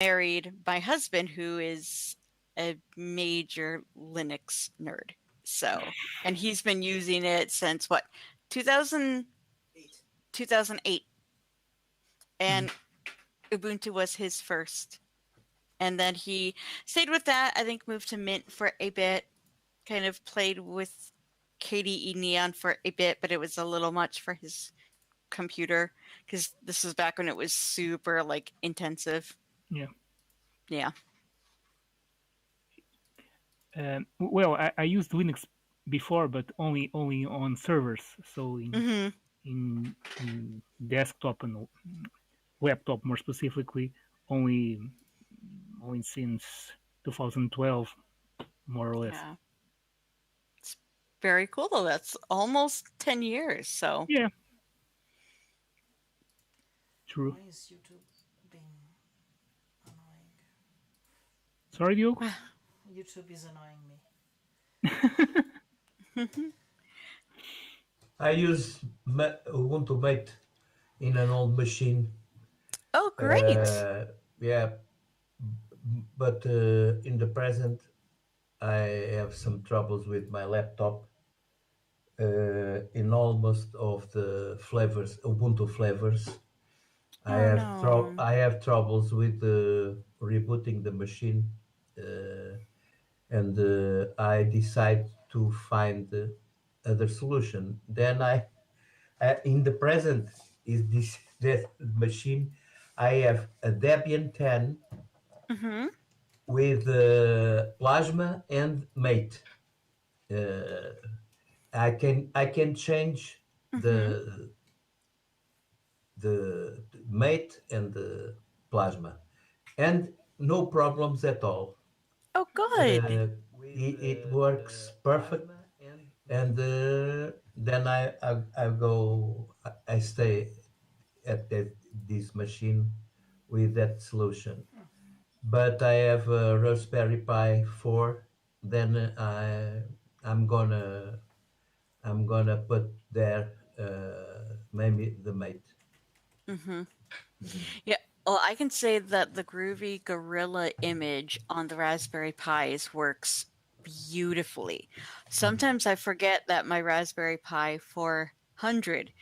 married my husband, who is a major Linux nerd. So, and he's been using it since what, 2000, 2008. And Ubuntu was his first. And then he stayed with that, I think moved to Mint for a bit, kind of played with KDE Neon for a bit, but it was a little much for his computer because this was back when it was super like intensive. Yeah. Yeah. Well, I used Linux before, but only on servers. So in desktop and laptop, more specifically, only since 2012, more or less. Yeah. It's very cool though. That's almost 10 years. So Yeah. True. Why is YouTube being annoying? Sorry, Diogo? YouTube is annoying me. I use Ubuntu-pt in an old machine. Oh, great. Yeah, but in the present, I have some troubles with my laptop. In almost of the flavors, Ubuntu flavors, I have troubles with rebooting the machine, and I decide to find other solution. Then in the present is this machine. I have a Debian 10 with Plasma and Mate. I can change the Mate and the Plasma, and no problems at all. Oh, good. It works perfect, and then I stay at this machine with that solution. But I have a Raspberry Pi 4. Then I'm gonna put there maybe the Mate. Yeah. Well, I can say that the Groovy Gorilla image on the Raspberry Pis works beautifully. Sometimes I forget that my Raspberry Pi 400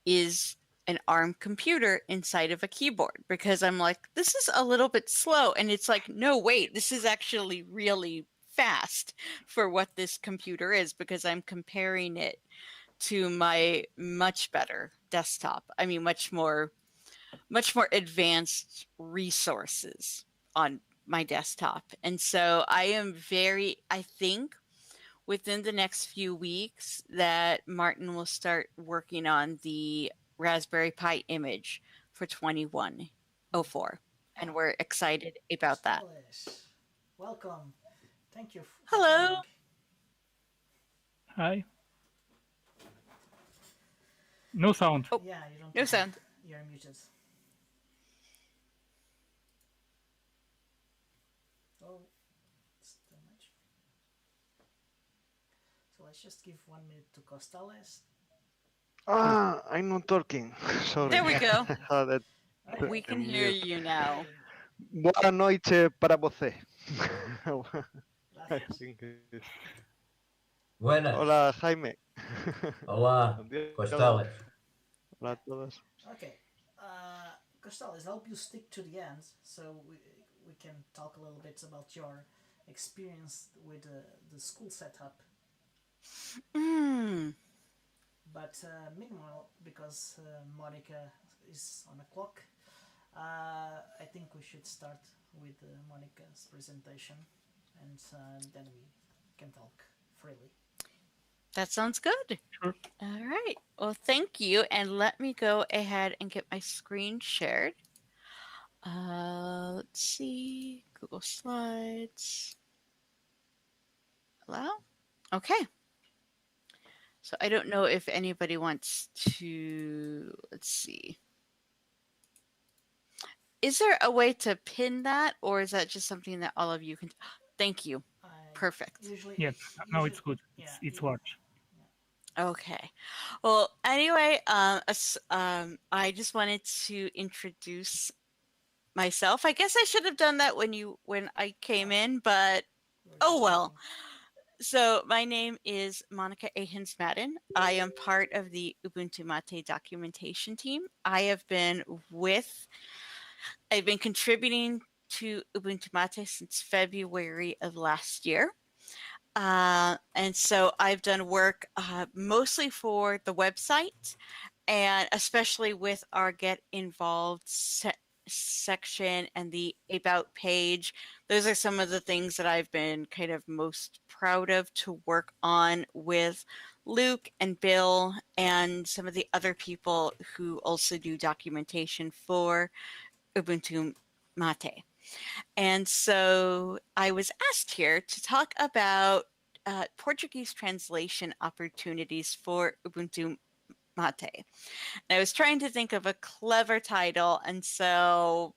is an ARM computer inside of a keyboard because I'm like, this is a little bit slow. And it's like, no, wait, this is actually really fast for what this computer is because I'm comparing it to my much better desktop. I mean, much more advanced resources on my desktop. And so I think within the next few weeks that Martin will start working on the Raspberry Pi image for 2104. And we're excited about that. Welcome. Thank you. Hello. Hi. No sound. Oh, yeah, you don't. No sound. You're muted. Oh, it's too much. So let's just give 1 minute to Costales. I'm not talking. Sorry. There we go. That, We can hear you now. Boa noite para você. Buenas. Hola, Jaime. Hola, Costales. Hola a todos. Okay. Costales, I hope you stick to the end so we can talk a little bit about your experience with the school setup. But meanwhile, because Monica is on a clock, I think we should start with Monica's presentation, and then we can talk freely. That sounds good. Sure. All right. Well, thank you. And let me go ahead and get my screen shared. Let's see. Google Slides. Allow? Okay. So I don't know if anybody wants to, let's see. Is there a way to pin that, or is that just something that all of you can? Thank you. Perfect. Yeah, now it's good. It's large. Okay. Well, anyway, I just wanted to introduce myself. I guess I should have done that when I came in, but oh well. So my name is Monica Ahens Madden. I am part of the Ubuntu-pt documentation team. I've been contributing to Ubuntu-pt since February of last year. And so I've done work mostly for the website, and especially with our Get Involved section and the About page. Those are some of the things that I've been kind of most proud of to work on with Luke and Bill and some of the other people who also do documentation for Ubuntu-pt. And so I was asked here to talk about Portuguese translation opportunities for Ubuntu-pt. And I was trying to think of a clever title, and so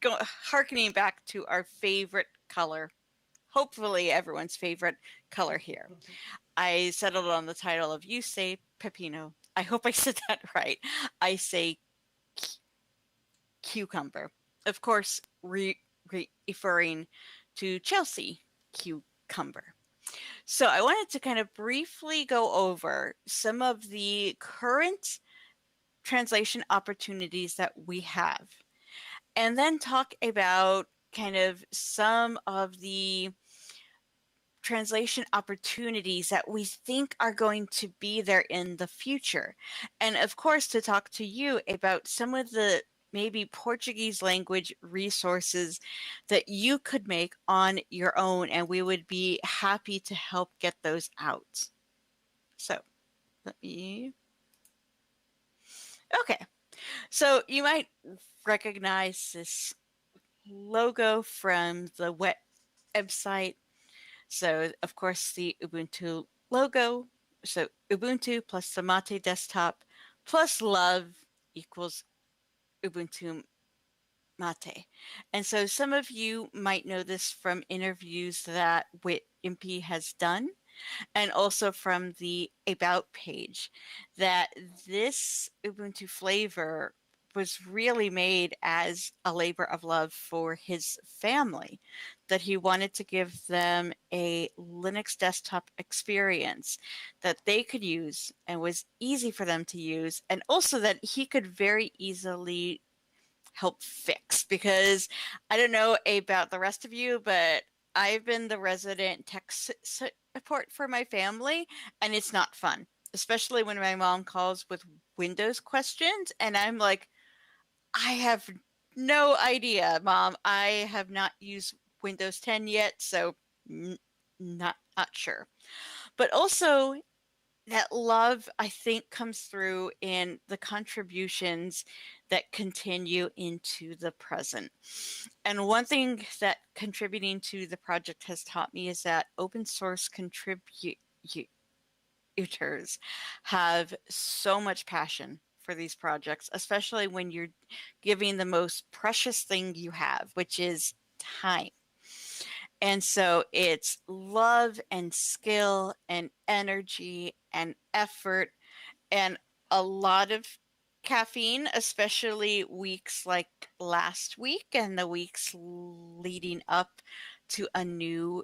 harkening back to our favorite color, hopefully everyone's favorite color here, I settled on the title of You Say Pepino. I hope I said that right. I say cucumber. Of course, referring to Chelsea cucumber. So I wanted to kind of briefly go over some of the current translation opportunities that we have, and then talk about kind of some of the translation opportunities that we think are going to be there in the future. And of course, to talk to you about some of the maybe Portuguese language resources that you could make on your own, and we would be happy to help get those out. So let me... Okay, so you might recognize this logo from the website. So of course the Ubuntu logo. So Ubuntu plus the Mate desktop plus love equals Ubuntu-pt. And so some of you might know this from interviews that Wimpy has done, and also from the About page, that this Ubuntu flavor was really made as a labor of love for his family, that he wanted to give them a Linux desktop experience that they could use and was easy for them to use, and also that he could very easily help fix. Because I don't know about the rest of you, but I've been the resident tech support for my family, and it's not fun, especially when my mom calls with Windows questions, and I'm like, I have no idea, Mom. I have not used Windows 10 yet, so not sure. But also, that love, I think, comes through in the contributions that continue into the present. And one thing that contributing to the project has taught me is that open source contributors have so much passion for these projects, especially when you're giving the most precious thing you have, which is time. And so it's love and skill and energy and effort and a lot of caffeine, especially weeks like last week and the weeks leading up to a new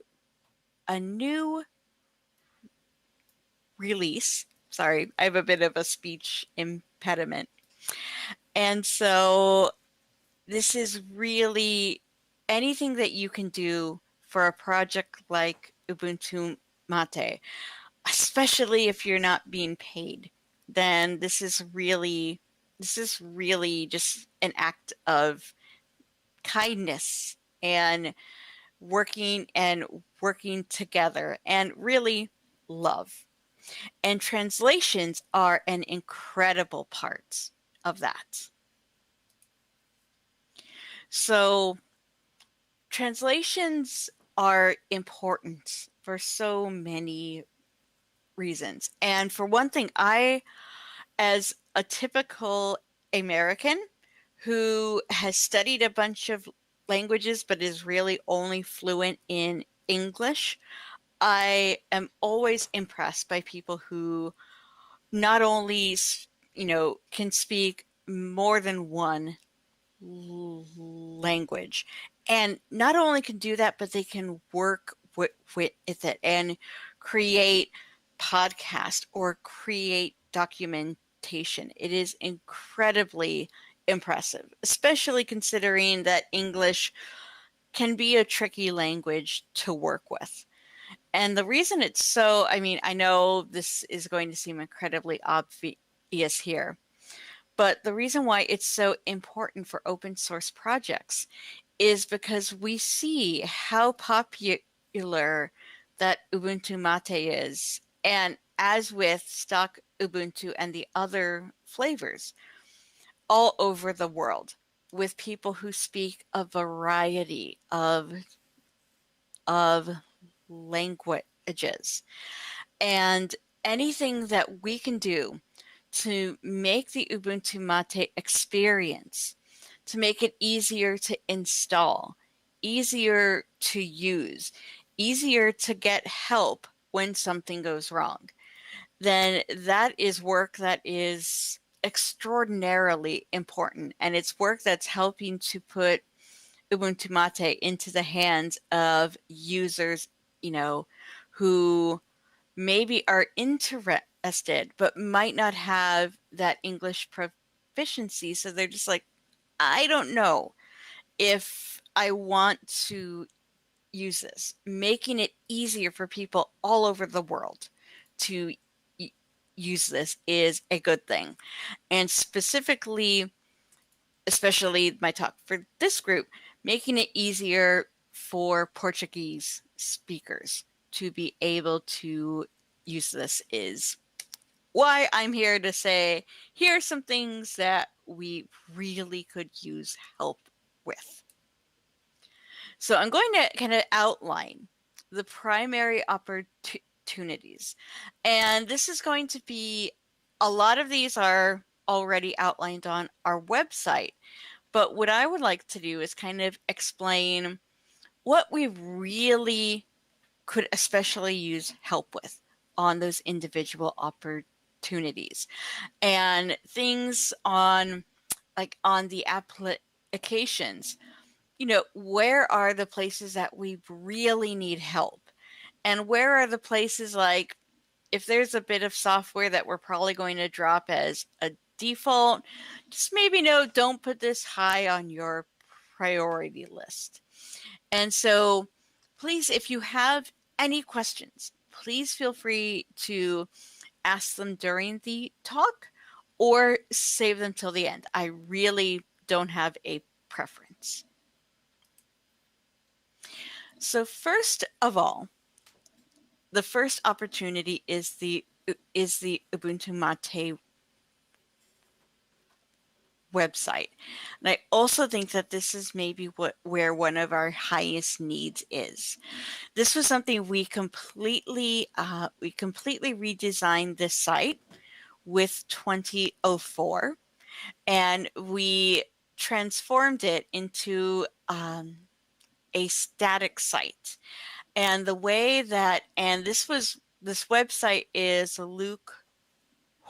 release. Sorry, I have a bit of a speech impediment. And so this is really anything that you can do for a project like Ubuntu-pt, especially if you're not being paid, then this is really just an act of kindness and working together and really love. And translations are an incredible part of that. So translations are important for so many reasons. And for one thing, I, as a typical American who has studied a bunch of languages but is really only fluent in English, I am always impressed by people who not only, can speak more than one language. And not only can do that, but they can work with it and create podcast or create documentation. It is incredibly impressive, especially considering that English can be a tricky language to work with. And the reason it's so, I mean, I know this is going to seem incredibly obvious here, but the reason why it's so important for open source projects is because we see how popular that Ubuntu-pt is. And as with stock Ubuntu and the other flavors, all over the world, with people who speak a variety of languages. And anything that we can do to make the Ubuntu-pt experience, to make it easier to install, easier to use, easier to get help when something goes wrong, then that is work that is extraordinarily important. And it's work that's helping to put Ubuntu-pt into the hands of users, who maybe are interested but might not have that English proficiency. So they're just like, I don't know if I want to use this. Making it easier for people all over the world to use this is a good thing. And specifically, especially my talk for this group, making it easier for Portuguese speakers to be able to use this is why I'm here to say, here are some things that we really could use help with. So I'm going to kind of outline the primary opportunities. And this is going to be, a lot of these are already outlined on our website. But what I would like to do is kind of explain what we really could especially use help with on those individual opportunities, and things on the applications. Where are the places that we really need help, and where are the places, like, if there's a bit of software that we're probably going to drop as a default, just maybe don't put this high on your priority list. And so please, if you have any questions, please feel free to ask them during the talk or save them till the end. I really don't have a preference. So first of all, the first opportunity is the Ubuntu-pt website. And I also think that this is maybe where one of our highest needs is. This was something we completely redesigned this site with 2004, and we transformed it into a static site. And the way that, and this website is Luke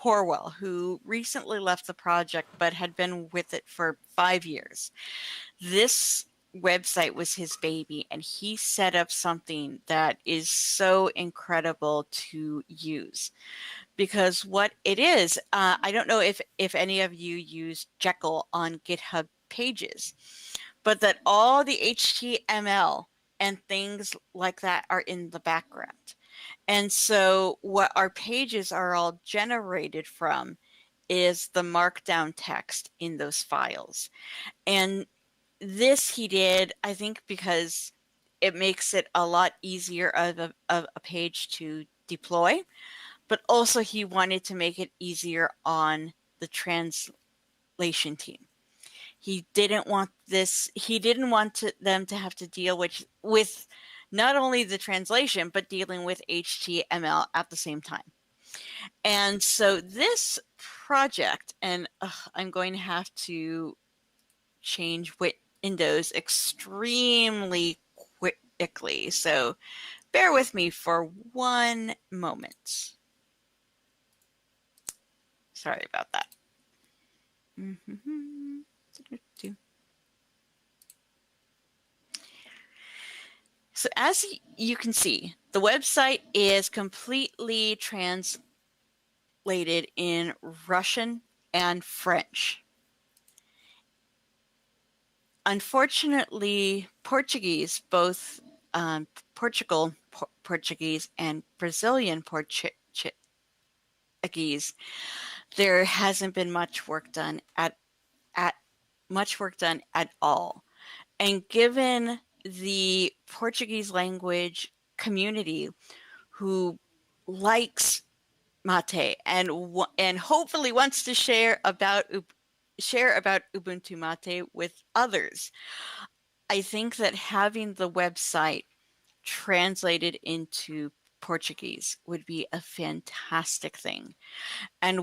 Horwell, who recently left the project but had been with it for 5 years. This website was his baby, and he set up something that is so incredible to use. Because what it is, I don't know if any of you use Jekyll on GitHub pages, but that all the HTML and things like that are in the background. And so what our pages are all generated from is the markdown text in those files. And this he did, I think, because it makes it a lot easier of a page to deploy, but also he wanted to make it easier on the translation team. He didn't want them to have to deal with not only the translation, but dealing with HTML at the same time. And so this project, and I'm going to have to change Windows extremely quickly. So bear with me for one moment. Sorry about that. So as you can see, the website is completely translated in Russian and French. Unfortunately, Portuguese, both Portugal Portuguese and Brazilian Portuguese, there hasn't been much work done at all. And given the Portuguese language community who likes mate and hopefully wants to share about Ubuntu-pt with others, I think that having the website translated into Portuguese would be a fantastic thing. And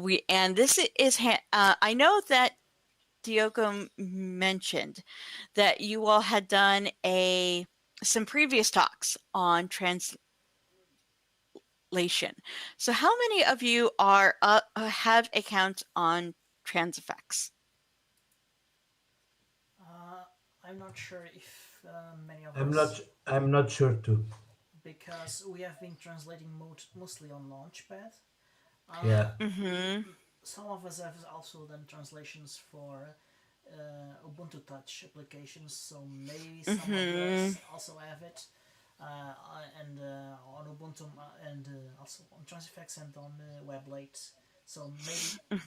this is I know that Diogo mentioned that you all had done some previous talks on translation. So how many of you have accounts on Transifex? I'm not sure if many of I'm us. I'm not sure too. Because we have been translating mostly on Launchpad. Yeah. Some of us have also done translations for Ubuntu Touch applications, so maybe some of us also have it. And on Ubuntu and also on Transifex and on Weblate. So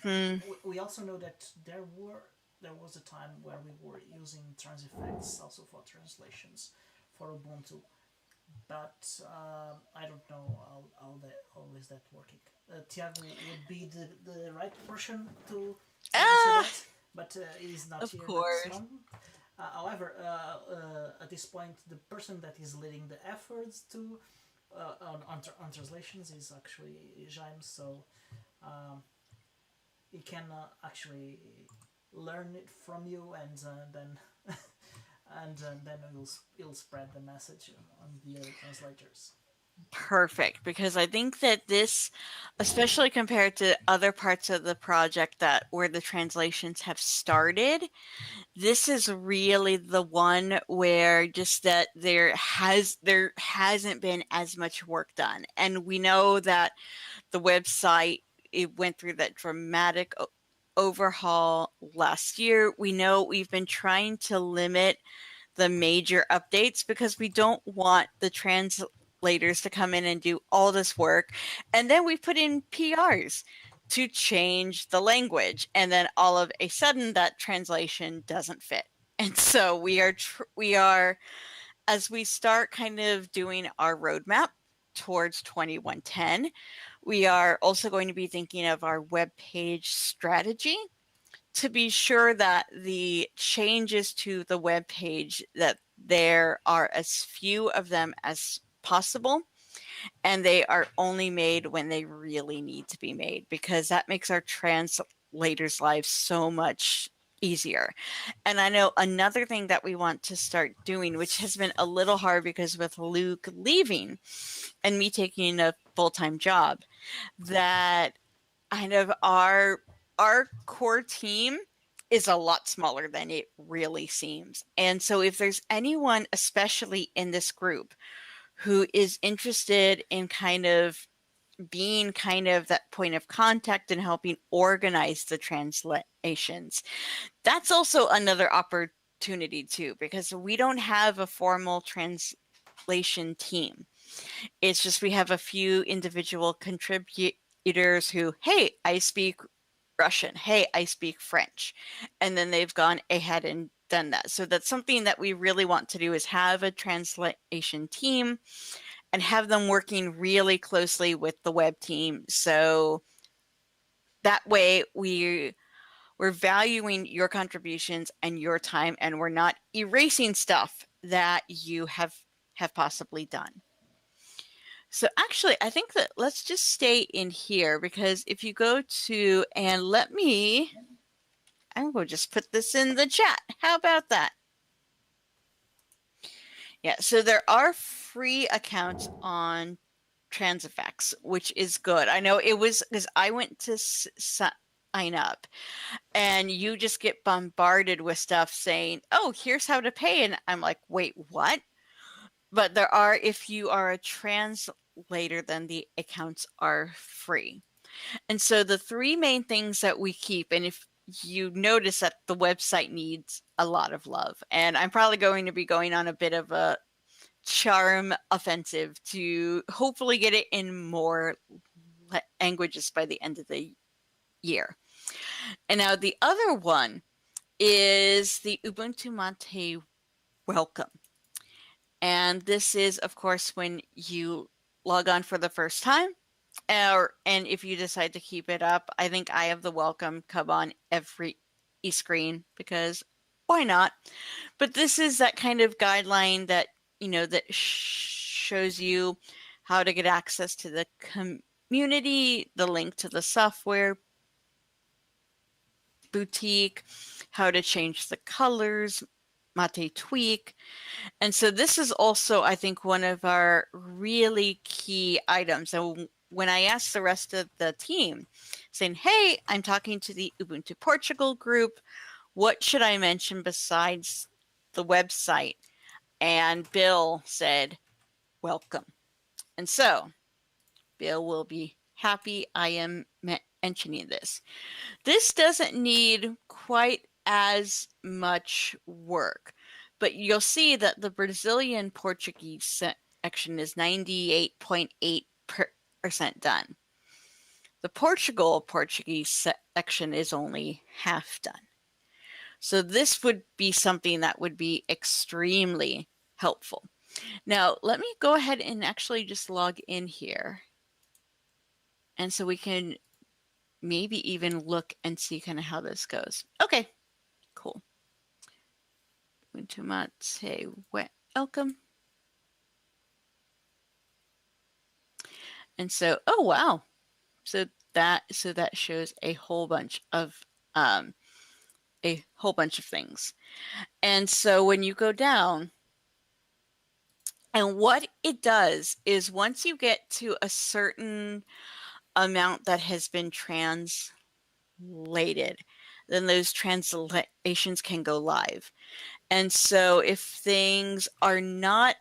maybe we also know that there was a time where we were using Transifex also for translations for Ubuntu, but I don't know how is that working. Tiago would be the right person to answer that, but he is not here. Of course. However, at this point, the person that is leading the efforts to on translations is actually Jaime, so he can actually learn it from you, and then then he'll spread the message on the other translators. Perfect, because I think that this, especially compared to other parts of the project where the translations have started, this is really the one where just that there hasn't been as much work done. And we know that the website, it went through that dramatic overhaul last year. We know we've been trying to limit the major updates because we don't want the translators to come in and do all this work. And then we put in PRs to change the language. And then all of a sudden that translation doesn't fit. And so we are, as we start kind of doing our roadmap towards 2110, we are also going to be thinking of our web page strategy to be sure that the changes to the web page, that there are as few of them as possible, and they are only made when they really need to be made, because that makes our translators' lives so much easier. And I know another thing that we want to start doing, which has been a little hard because with Luke leaving and me taking a full-time job, that kind of our core team is a lot smaller than it really seems. And so if there's anyone, especially in this group, who is interested in kind of being kind of that point of contact and helping organize the translations, that's also another opportunity too, because we don't have a formal translation team. It's just we have a few individual contributors who, hey, I speak Russian, hey, I speak French, and then they've gone ahead and done that. So that's something that we really want to do, is have a translation team and have them working really closely with the web team. So that way we're valuing your contributions and your time, and we're not erasing stuff that you have possibly done. So actually, I think that let's just stay in here, because if you go to, and I will just put this in the chat. How about that? Yeah, so there are free accounts on Transifex, which is good. I know it was because I went to sign up, and you just get bombarded with stuff saying, oh, here's how to pay. And I'm like, wait, what? but there are, if you are a translator, then the accounts are free. And so the three main things that we keep, and if you notice that the website needs a lot of love, and I'm probably going to be going on a bit of a charm offensive to hopefully get it in more languages by the end of the year. And now the other one is the Ubuntu-pt welcome. And this is, of course, when you log on for the first time, and if you decide to keep it up, I think I have the welcome come on every screen because why not? But this is that kind of guideline that, that shows you how to get access to the community, the link to the software boutique, how to change the colors, Mate tweak. And so this is also, I think, one of our really key items. And when I asked the rest of the team, saying, hey, I'm talking to the Ubuntu Portugal group, what should I mention besides the website? And Bill said, welcome. And so Bill will be happy I am mentioning this. This doesn't need quite as much work, but you'll see that the Brazilian Portuguese section is 98.8% done. The Portugal Portuguese section is only half done. So this would be something that would be extremely helpful. Now, let me go ahead and actually just log in here. And so we can maybe even look and see kind of how this goes. Okay, cool. Ubuntu-pt welcome. And so, oh wow. So that shows a whole bunch of things. And so when you go down, and what it does is once you get to a certain amount that has been translated, then those translations can go live. And so if things are not,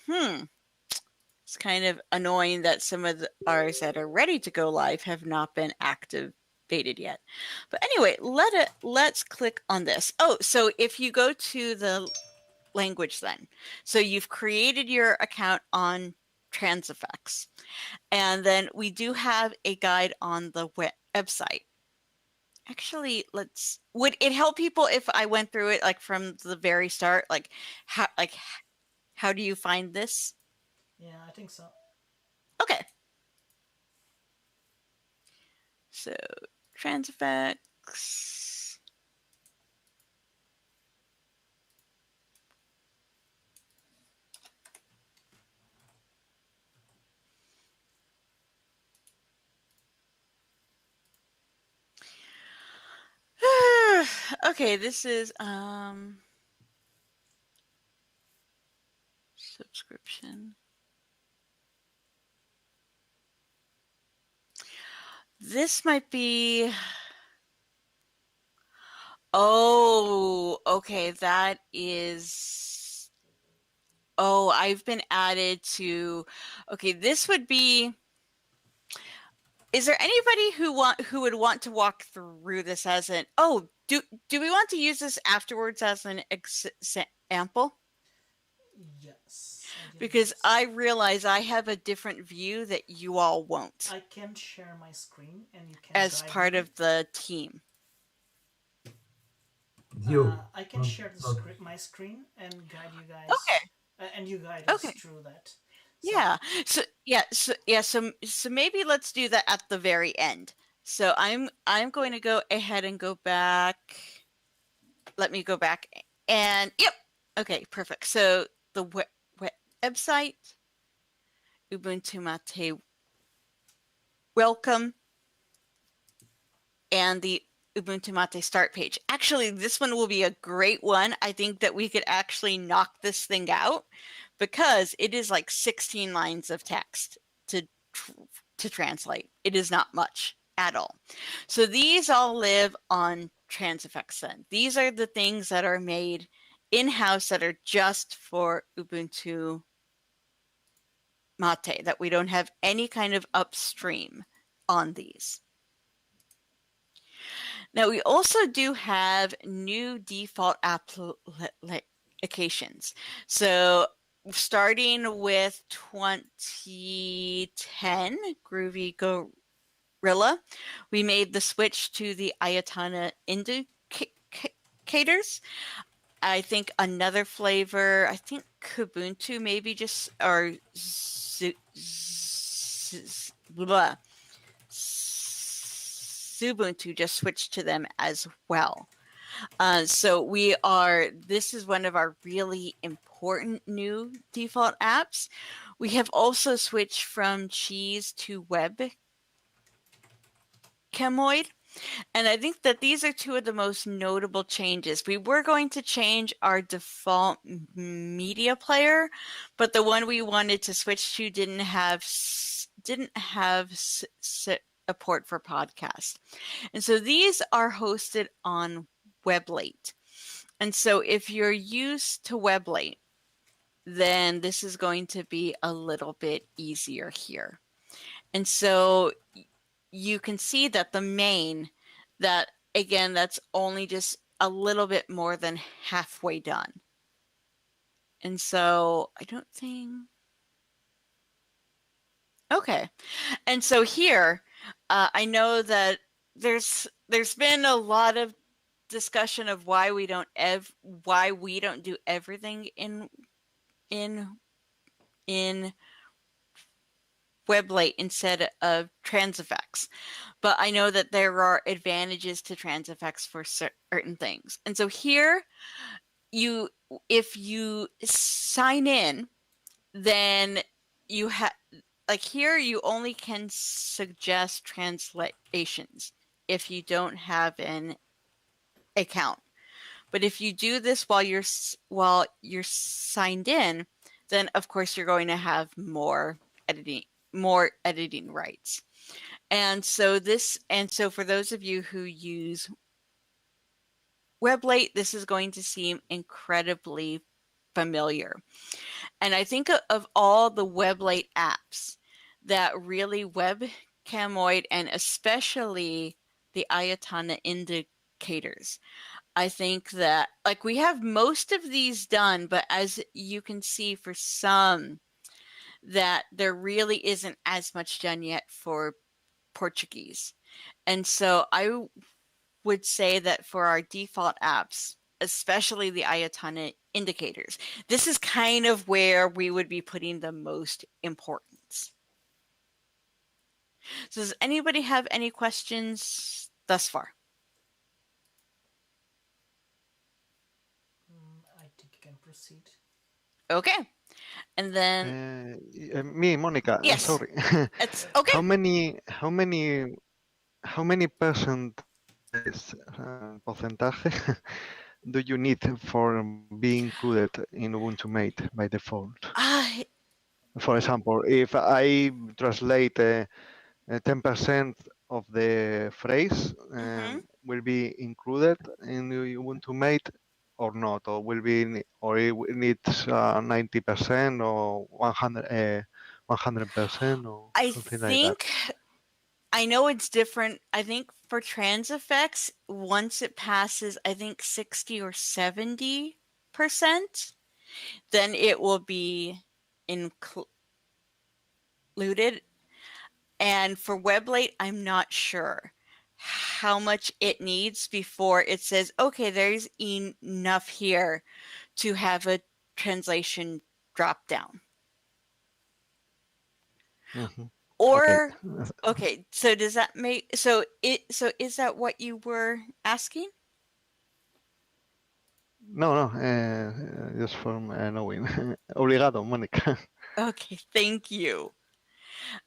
it's kind of annoying that some of ours that are ready to go live have not been activated yet. But anyway, let's click on this. Oh, so if you go to the language then, so you've created your account on Transifex, and then we do have a guide on the website. Actually, would it help people if I went through it like from the very start, like how do you find this? Yeah, I think so. Okay. So Transifex. Okay, this is subscription. This might be, oh, okay, that is, oh, I've been added to, okay, this would be, is there anybody who would want to walk through this as an, oh, do we want to use this afterwards as an example? Yes. Because I realize I have a different view that you all won't. I can share my screen and you can as part of the team. I can share my screen and guide you guys. Okay. And you guide us through that. So, so maybe let's do that at the very end. So I'm going to go ahead and go back. Let me go back and yep. Okay, perfect. So the website, Ubuntu-pt welcome, and the Ubuntu-pt start page. Actually, this one will be a great one. I think that we could actually knock this thing out because it is like 16 lines of text to translate. It is not much at all. So these all live on Transifex then. These are the things that are made in-house that are just for Ubuntu Mate, that we don't have any kind of upstream on these. Now, we also do have new default applications. So starting with 2010, Groovy Gorilla, we made the switch to the Ayatana indicators. I think another flavor, I think Ubuntu maybe just, or Ubuntu just switched to them as well. So this is one of our really important new default apps. We have also switched from cheese to webcamoid. And I think that these are two of the most notable changes. We were going to change our default media player, but the one we wanted to switch to didn't have support for podcasts. And so these are hosted on Weblate. And so if you're used to Weblate, then this is going to be a little bit easier here. And so you can see that the main, that again, that's only just a little bit more than halfway done. And so I don't think, okay. And so here, I know that there's been a lot of discussion of why we don't do everything in Weblate instead of Transifex. But I know that there are advantages to Transifex for certain things. And so here, if you sign in, then you have, like here, you only can suggest translations if you don't have an account. But if you do this while you're signed in, then of course you're going to have more editing rights. And so for those of you who use Weblate, this is going to seem incredibly familiar. And I think of all the Weblate apps, that really webcamoid and especially the Ayatana indicators, I think that, like, we have most of these done, but as you can see for some, that there really isn't as much done yet for Portuguese. And so I would say that for our default apps, especially the Ayatana indicators, this is kind of where we would be putting the most importance. So does anybody have any questions thus far? I think you can proceed. Okay. And then me, Monica. yes, Sorry. it's okay. How many percent porcentaje do you need for being included in Ubuntu-pt by default? For example, if I translate 10% of the phrase, will be included in Ubuntu-pt or not, or will be, or it needs 90% or 100%, or something like that. I know it's different. I think for Transifex, once it passes, I think 60 or 70%, then it will be included. And for Weblate, I'm not sure how much it needs before it says, okay, there's enough here to have a translation drop down. Or okay, so does that make so is that what you were asking? No, just from knowing. Obrigado, Monica. Okay, thank you.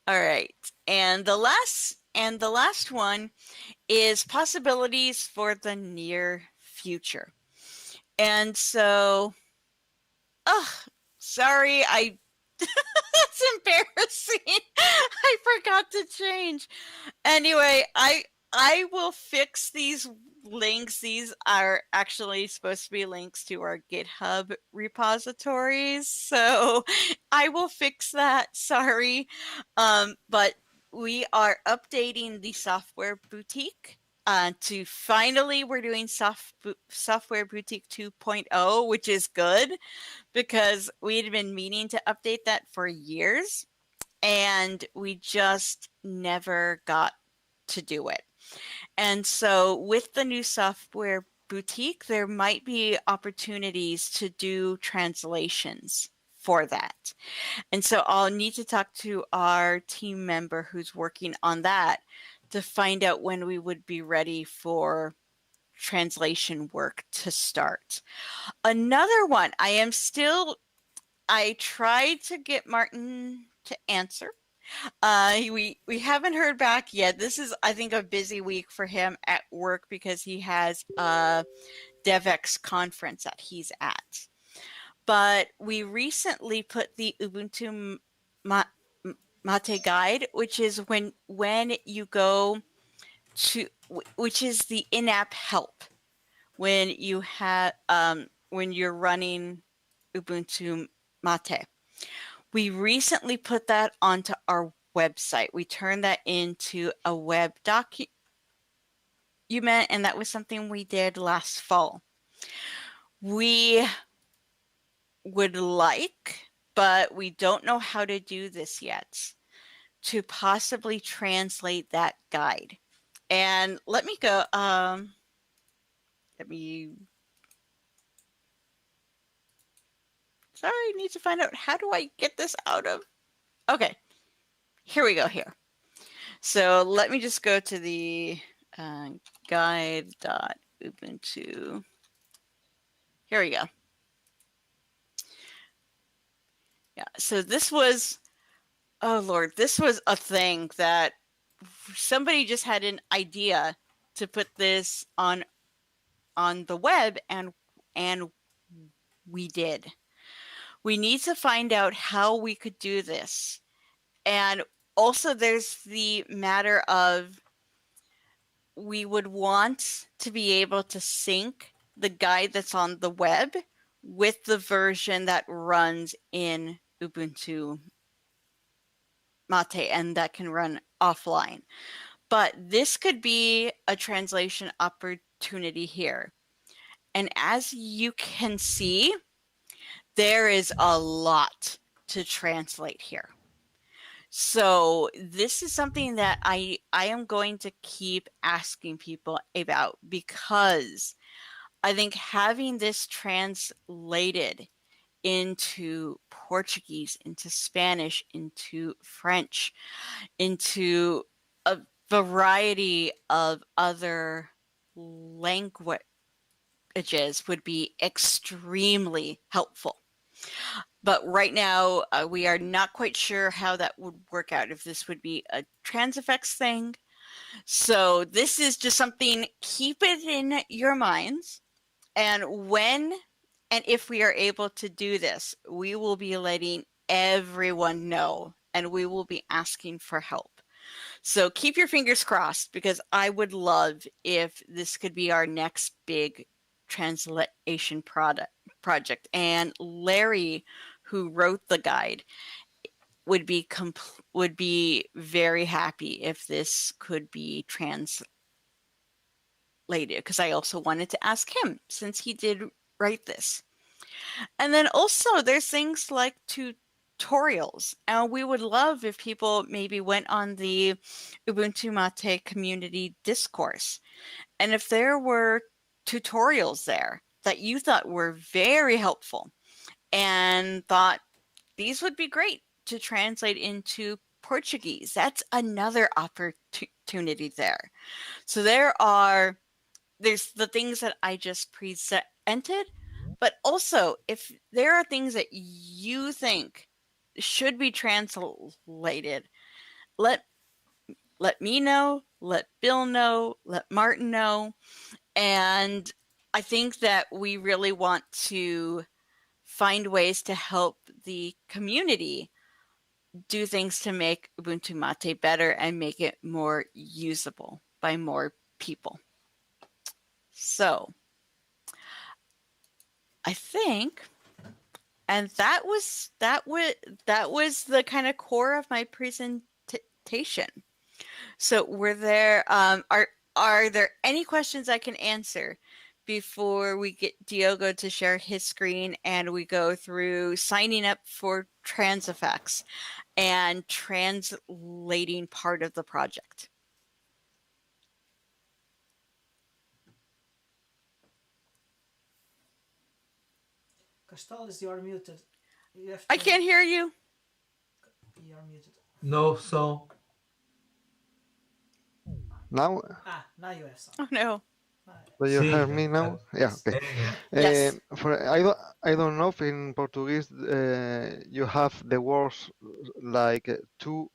All right, and the last one is possibilities for the near future. And so, sorry, that's embarrassing. I forgot to change. Anyway, I will fix these links. These are actually supposed to be links to our GitHub repositories. So I will fix that. Sorry. But we are updating the software boutique. To finally, we're doing Software Boutique 2.0, which is good because we had been meaning to update that for years and we just never got to do it. And so with the new Software Boutique, there might be opportunities to do translations for that. And so I'll need to talk to our team member who's working on that to find out when we would be ready for translation work to start. Another one, I tried to get Martin to answer. We haven't heard back yet. This is, I think, a busy week for him at work because he has a DevX conference that he's at. But we recently put the Ubuntu-pt guide, which is when you go to, which is the in-app help when you have when you're running Ubuntu-pt. We recently put that onto our website. We turned that into a web document, and that was something we did last fall. We would like, but we don't know how to do this yet, to possibly translate that guide. And let me go, sorry, I need to find out, how do I get this out of, okay, here we go here. So let me just go to the guide.ubuntu. Here we go. Yeah, so this was, oh Lord, this was a thing that somebody just had an idea to put this on the web, and we did. We need to find out how we could do this. And also there's the matter of, we would want to be able to sync the guide that's on the web with the version that runs in Ubuntu-pt and that can run offline. But this could be a translation opportunity here. And as you can see, there is a lot to translate here. So this is something that I am going to keep asking people about, because I think having this translated into Portuguese, into Spanish, into French, into a variety of other languages would be extremely helpful. But right now, we are not quite sure how that would work out, if this would be a Transifex thing. So this is just something, keep it in your minds. And when and if we are able to do this, we will be letting everyone know, and we will be asking for help. So keep your fingers crossed, because I would love if this could be our next big translation project. And Larry, who wrote the guide, would be very happy if this could be translated, because I also wanted to ask him, since he did write this. And then also there's things like tutorials, and we would love if people maybe went on the Ubuntu-pt community discourse, and if there were tutorials there that you thought were very helpful and thought these would be great to translate into Portuguese, that's another opportunity there. So there's the things that I just presented, but also if there are things that you think should be translated, let me know, let Bill know, let Martin know. And I think that we really want to find ways to help the community do things to make Ubuntu-pt better and make it more usable by more people. So I think, and that was the kind of core of my presentation. So were there are there any questions I can answer before we get Diogo to share his screen and we go through signing up for Transifex and translating part of the project? Castalis, you are muted. I can't hear you. You are muted. No song. Now, Now you have some. Oh no. do you Sim, hear me now? Yeah, okay. Yes. I don't know if in Portuguese you have the words like tú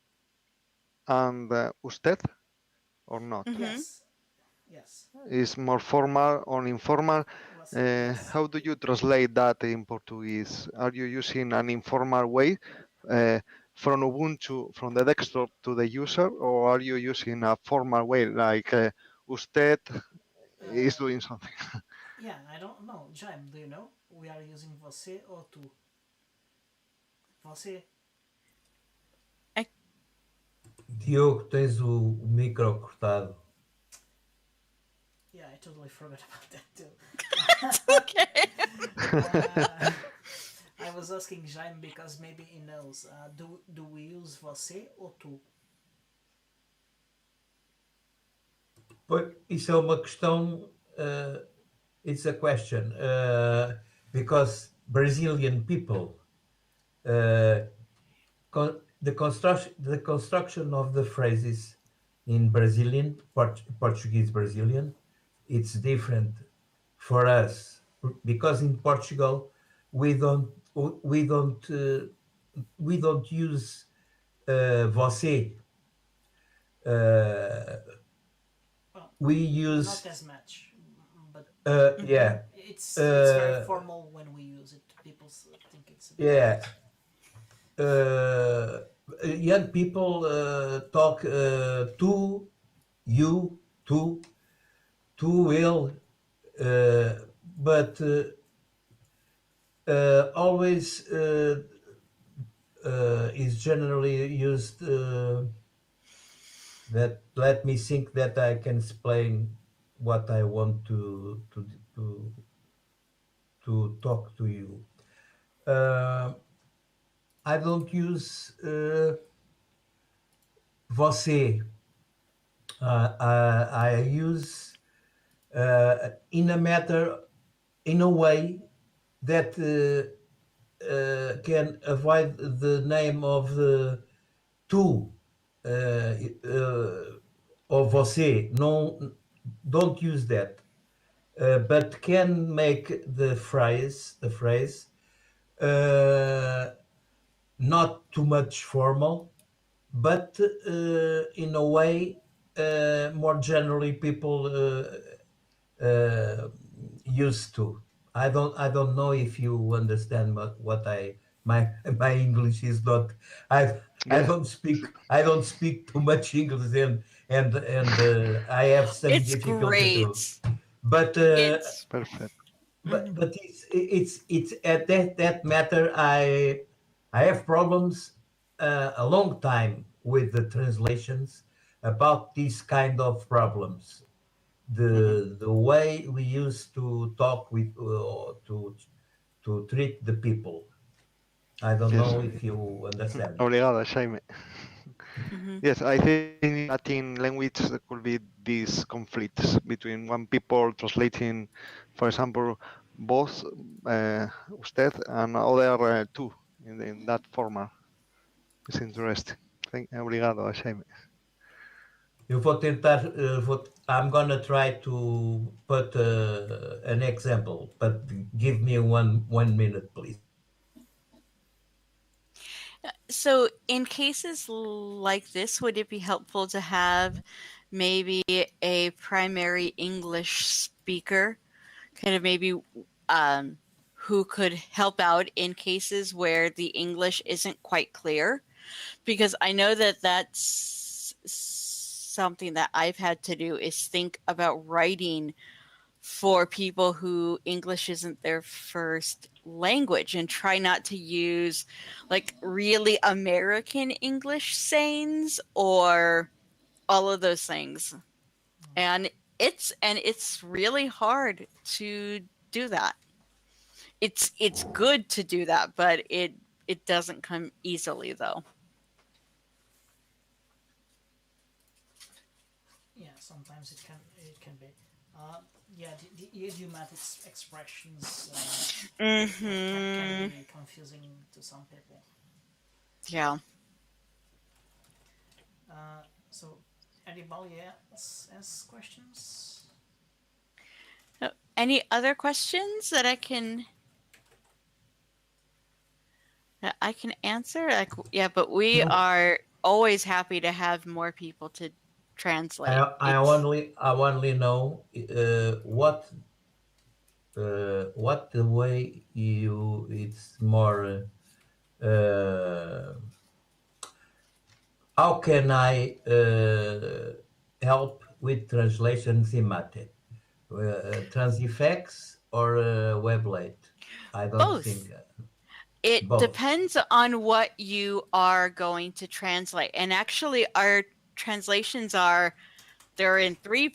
and usted or not. Yes. Yes. Is more formal or informal. Yes. How do you translate that in Portuguese? Are you using an informal way from Ubuntu, from the desktop to the user, or are you using a formal way like usted is doing something? Yeah, I don't know. Jaime, do you know? We are using você or tu. Você. Diogo, tens o micro cortado. Yeah, I totally forgot about that too. Okay. I was asking Jaime because maybe he knows. Do we use você or tu? Pois, isso é uma questão. It's a question because Brazilian people, the construction of the phrases in Brazilian, Portuguese Brazilian, it's different for us because in Portugal we don't use você. We use Not as much, but yeah. it's very formal when we use it. People think it's a bit young people talk to you, to will, but always is generally used. That let me think that I can explain what I want to talk to you. I don't use você. I use in a way that can avoid the name of the tu or você. No, don't use that. But can make the phrase not too much formal, but in a way more generally people used to. I don't know if you understand what my English is not. I don't speak too much English and I have some It's difficulty too. great. But It's Perfect. but it's at that matter I have problems a long time with the translations about these kind of problems. The way we used to talk with to treat the people. I don't Yes. know if you understand. Obrigado, Jaime. Yes, I think Latin language there could be these conflicts between one people translating, for example, both usted and other two in that format. It's interesting. Obrigado, Jaime. Eu vou tentar. I'm gonna try to put an example, but give me one minute, please. So in cases like this, would it be helpful to have maybe a primary English speaker, kind of maybe who could help out in cases where the English isn't quite clear? Because I know that that's something that I've had to do is think about writing for people who English isn't their first language, and try not to use like really American English sayings or all of those things. And it's really hard to do that. It's good to do that, but it doesn't come easily though. Yeah, sometimes it can be. Yeah, the idiomatic expressions can be confusing to some people. Yeah. So, anybody else has questions? Any other questions that I can answer? Yeah, but we are always happy to have more people to translate. I only know what the way it's more. How can I help with translations in Mate? Transifex or Weblate? I don't Both. think. It Both. depends on what you are going to translate. And actually, our translations they're in three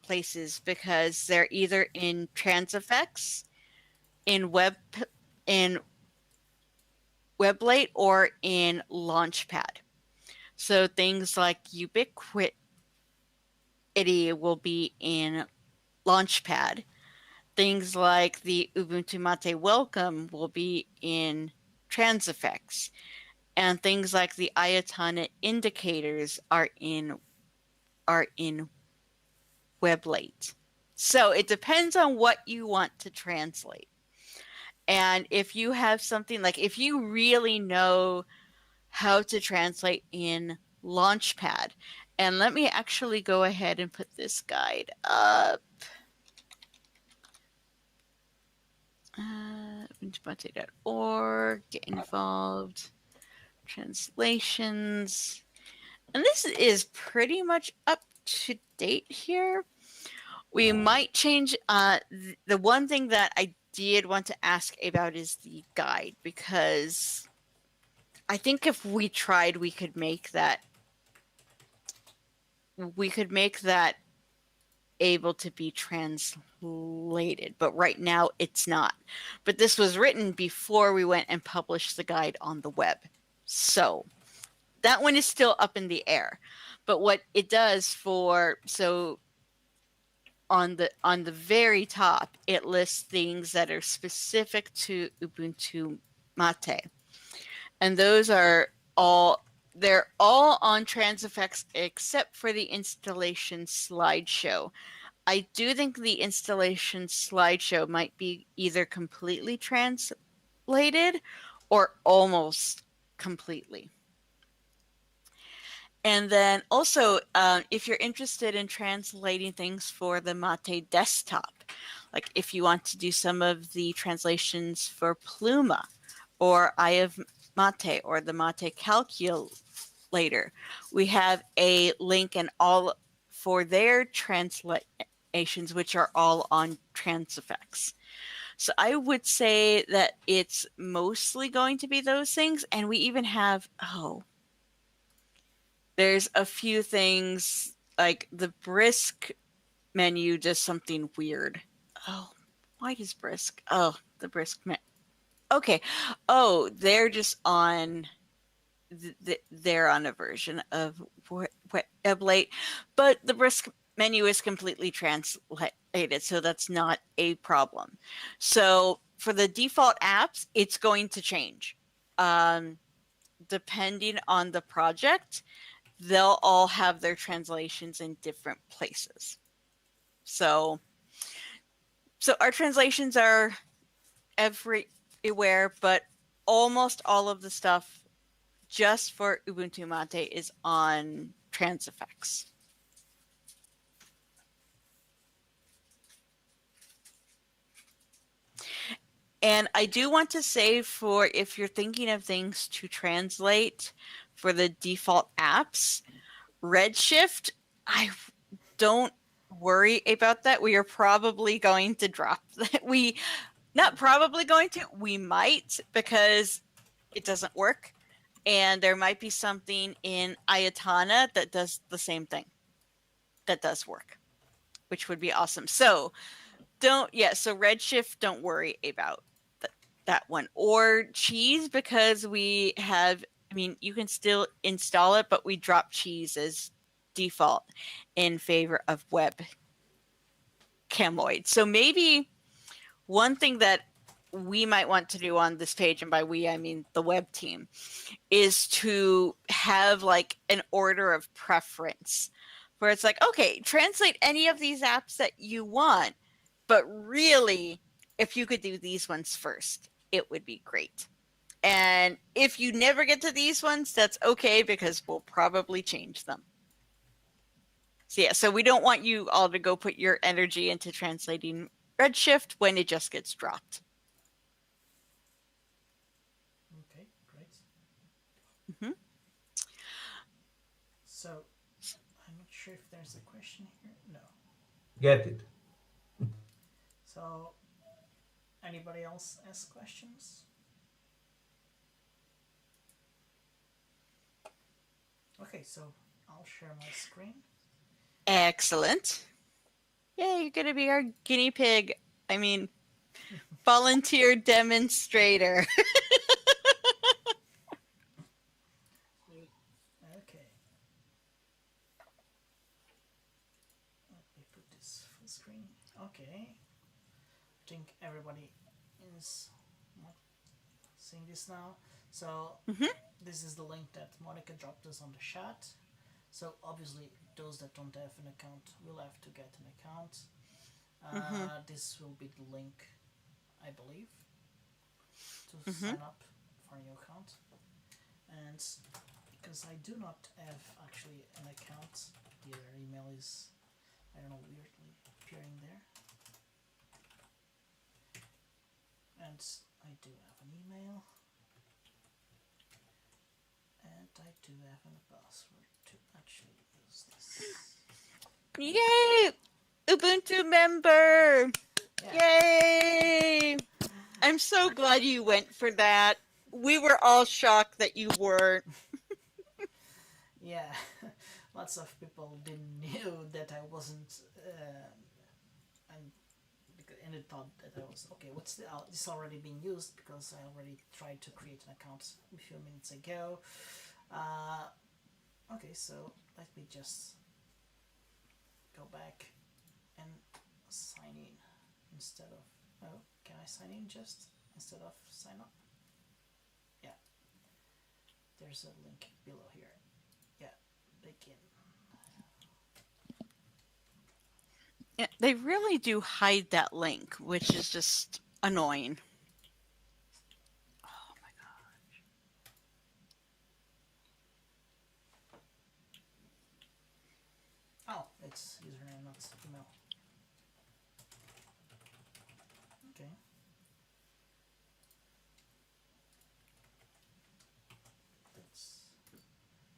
places, because they're either in Transifex, in Weblate, or in Launchpad. So things like Ubiquity will be in Launchpad. Things like the Ubuntu-pt welcome will be in Transifex. And things like the Ayatana indicators are in Weblate. So it depends on what you want to translate. And if you have something like, if you really know how to translate in Launchpad, and let me actually go ahead and put this guide up. Ubuntu-pt.org, get involved, translations. And this is pretty much up to date here. We might change. The one thing that I did want to ask about is the guide, because I think if we tried, we could make that able to be translated, but right now it's not. But this was written before we went and published the guide on the web, so that one is still up in the air. But what it does on the very top, it lists things that are specific to Ubuntu-pt, and those are they're all on Transifex except for the installation slideshow. I do think the installation slideshow might be either completely translated or almost completely. And then also, if you're interested in translating things for the Mate desktop, like if you want to do some of the translations for Pluma or Eye of Mate or the Mate calculator, we have a link and all for their translations, which are all on Transifex. So I would say that it's mostly going to be those things. And we even have, there's a few things, like the Brisk menu does something weird. Oh, why does Brisk? Oh, the Brisk menu. Okay. Oh, they're just on. They're on a version of Weblate, but the Brisk menu is completely translated, so that's not a problem. So for the default apps, it's going to change. Depending on the project, they'll all have their translations in different places. So our translations are everywhere, but almost all of the stuff just for Ubuntu-pt is on Transifex. And I do want to say, for if you're thinking of things to translate for the default apps, Redshift, I don't worry about that. We are probably going to drop that. Not probably going to, we might, because it doesn't work. And there might be something in Ayatana that does the same thing. That does work, which would be awesome. So so Redshift, don't worry about that one. Or Cheese, because we have, you can still install it, but we drop Cheese as default in favor of Web Camoid. So maybe one thing that we might want to do on this page, and by we I mean the web team, is to have like an order of preference where it's like, okay, translate any of these apps that you want, but really, if you could do these ones first, it would be great. And if you never get to these ones, that's okay, because we'll probably change them. So we don't want you all to go put your energy into translating Redshift when it just gets dropped. Okay, great. Mm-hmm. So, I'm not sure if there's a question here. No. Get it. So, anybody else ask questions? Okay, so I'll share my screen. Excellent. Yeah, you're going to be our guinea pig. Volunteer demonstrator. Okay. Let me put this full screen. Okay. I think everybody is seeing this now. So this is the link that Monica dropped us on the chat. So obviously those that don't have an account will have to get an account. This will be the link, I believe, to sign up for a new account. And because I do not have actually an account, your email is, I don't know, weirdly appearing there. And I do have an email. And I do have a password to actually use this. Yay! Ubuntu member! Yeah. Yay! I'm so glad you went for that. We were all shocked that you weren't. Yeah, lots of people didn't knew that I wasn't, and it thought that I was okay. What's this already being used, because I already tried to create an account a few minutes ago. Okay, so let me just go back and sign in instead of. Oh, can I sign in just instead of sign up? Yeah. There's a link below here. Yeah, begin. Yeah, they really do hide that link, which is just annoying. Oh my gosh. Oh, it's username, not email. Okay. That's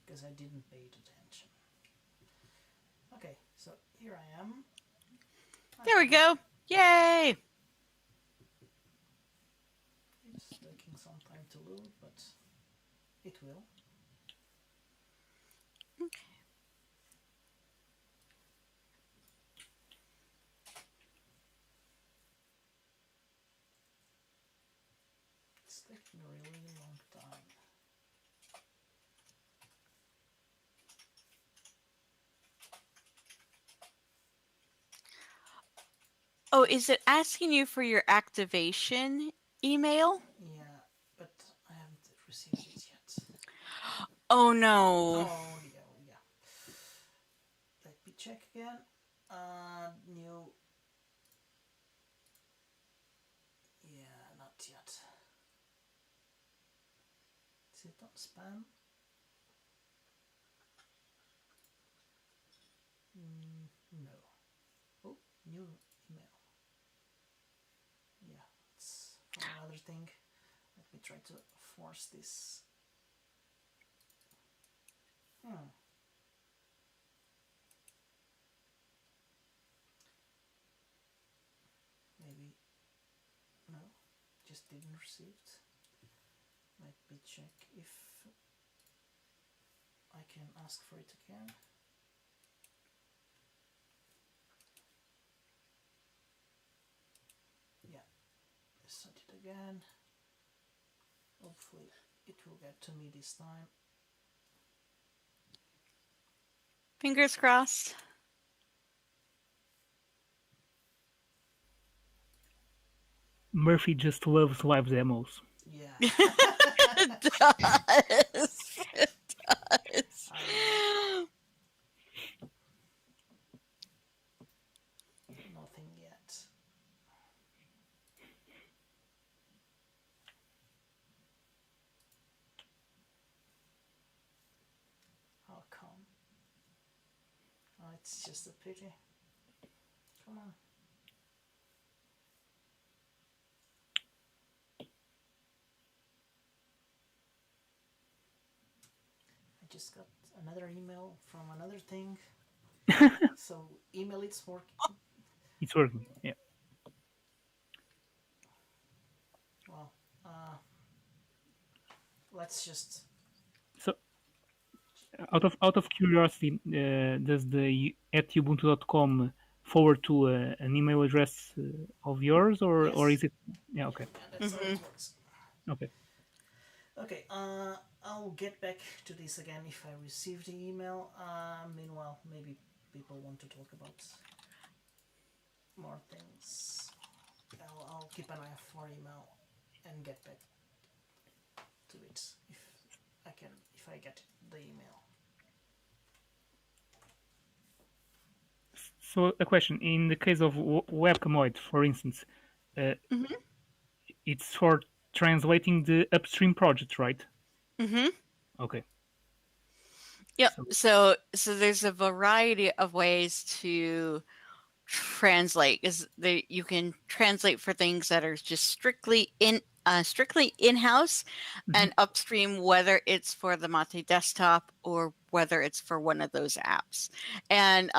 because I didn't pay attention. Okay, so here I am. There we go. Yay! It's taking some time to load, but it will. Okay. It's taking a really long time. Oh, is it asking you for your activation email? Yeah, but I haven't received it yet. Oh no. Oh yeah. Let me check again. New. Yeah, not yet. Is it on spam? No. Oh, new email. Yeah, it's for another thing. Let me try to force this. just didn't receive it. Let me check if I can ask for it again. Yeah, I sent it again. Hopefully it will get to me this time. Fingers crossed. Murphy just loves live demos. Yeah. It does. It does. Nothing yet. How come? Oh, it's just a pity. Come on. I just got another email from another thing. So email it's working. It's working. Yeah. Well, let's just. So, out of curiosity, does the at ubuntu.com forward to an email address of yours, or Yes. is it? Yeah. Okay. Yeah, that's how it works. Okay. Okay, I'll get back to this again if I receive the email. Meanwhile, maybe people want to talk about more things. I'll keep an eye out for email and get back to it if I get the email. So, a question: in the case of Webcamoid, for instance, it's for translating the upstream project, right? Mm-hmm. Okay. Yep. So there's a variety of ways to translate. You can translate for things that are just strictly in-house, and upstream, whether it's for the Mate desktop or whether it's for one of those apps. And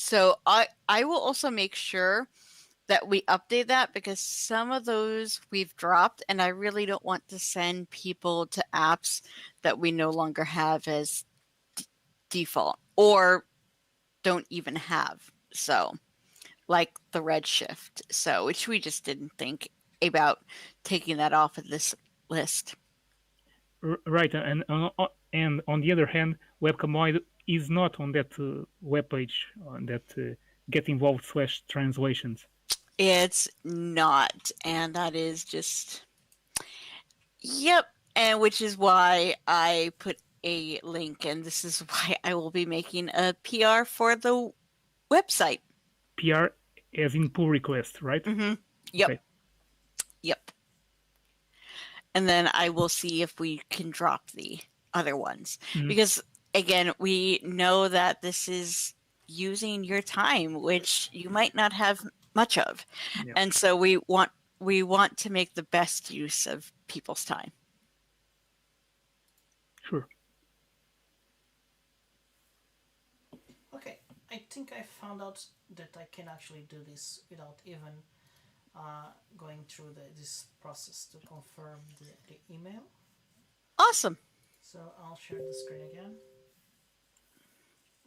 so I will also make sure that we update that, because some of those we've dropped, and I really don't want to send people to apps that we no longer have as default or don't even have. So, like the Redshift, so which we just didn't think about taking that off of this list. Right, and on the other hand, Webcamoid is not on that web page, on that get involved / translations. It's not, and that is just yep, and which is why I put a link, and this is why I will be making a PR for the website. PR as in pull request, right? Mm-hmm. Yep. Okay. Yep. And then I will see if we can drop the other ones. Because, again, we know that this is using your time, which you might not have much of. Yeah. And so we want to make the best use of people's time. Sure. Okay, I think I found out that I can actually do this without even going through this process to confirm the email. Awesome. So I'll share the screen again.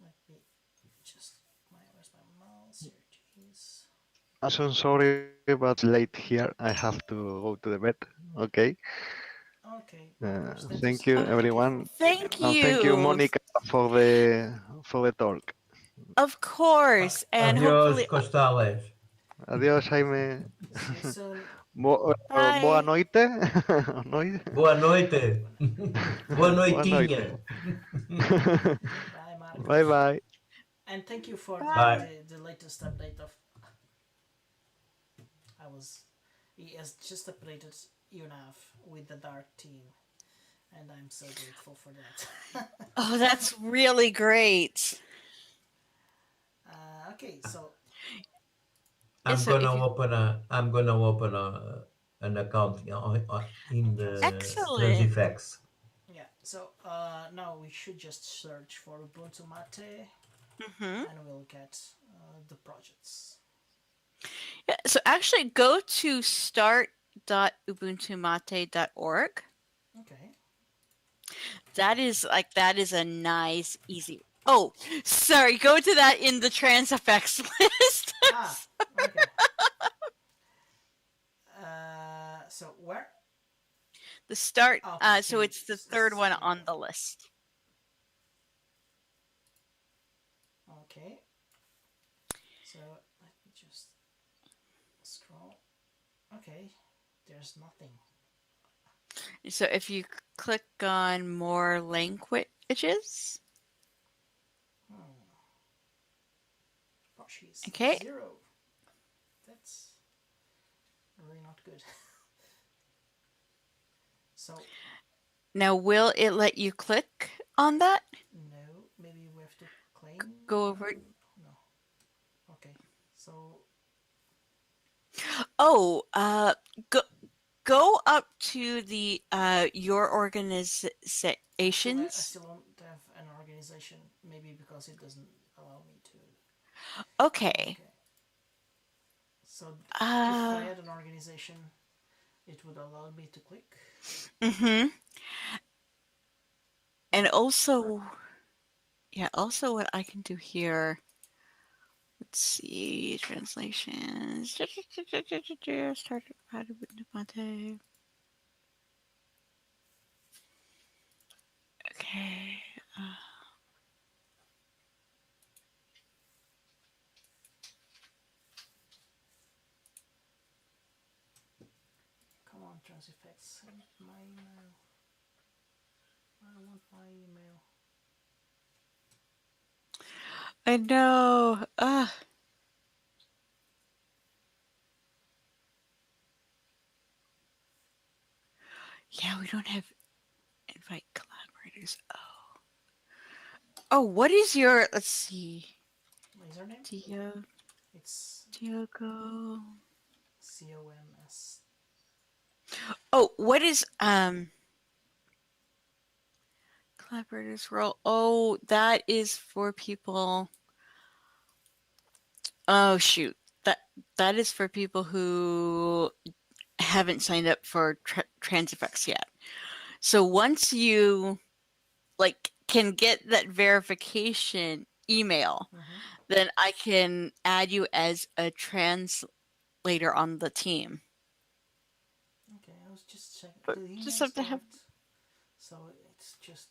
Let me just where's my mouse? Here it is. I'm so sorry, but late here. I have to go to the bed. Okay. Okay. Thank you, everyone. Thank And you. thank you, Monica, for the talk. Of course. And Adiós, hopefully Costales. Adiós, Jaime. See you soon. Bye. Boa noite. Boa noite. Boa noitinha. Bye, Marcos. Bye bye. And thank you for the latest update of. He has just updated UNAV with the Dark team, and I'm so grateful for that. Oh, that's really great. Okay, so I'm gonna open an account in the Excellent. effects. yeah, so now we should just search for Ubuntu-pt, and we'll get the projects. Yeah, so actually go to start support.ubuntumate.org. Okay. That is a nice, easy. Oh, sorry. Go to that in the trans effects list. Okay. So where? The start. Okay, So it's the third one on the list. Okay. So let me just scroll. Okay. There's nothing. So if you click on more languages. Portuguese. Okay. 0. That's really not good. So now, will it let you click on that? No, maybe we have to claim. Go over. No. Okay. So. Oh, go up to the your organizations. I still don't have an organization. Maybe because it doesn't allow me to. Okay. So if I had an organization, it would allow me to click. And also, also what I can do here. Let's see, translations. Started Ubuntu-pt. Okay. Come on, Transifex, send my email. I want my email. I know. Yeah, we don't have invite collaborators. Oh, what is your? Let's see. Username? It's Diogo. COMS. Oh, what is collaborators role? Oh, that is for people. Oh shoot, that is for people who haven't signed up for Transifex yet. So once you can get that verification email, then I can add you as a translator on the team. Okay, I was just checking. But just have to have. So it's just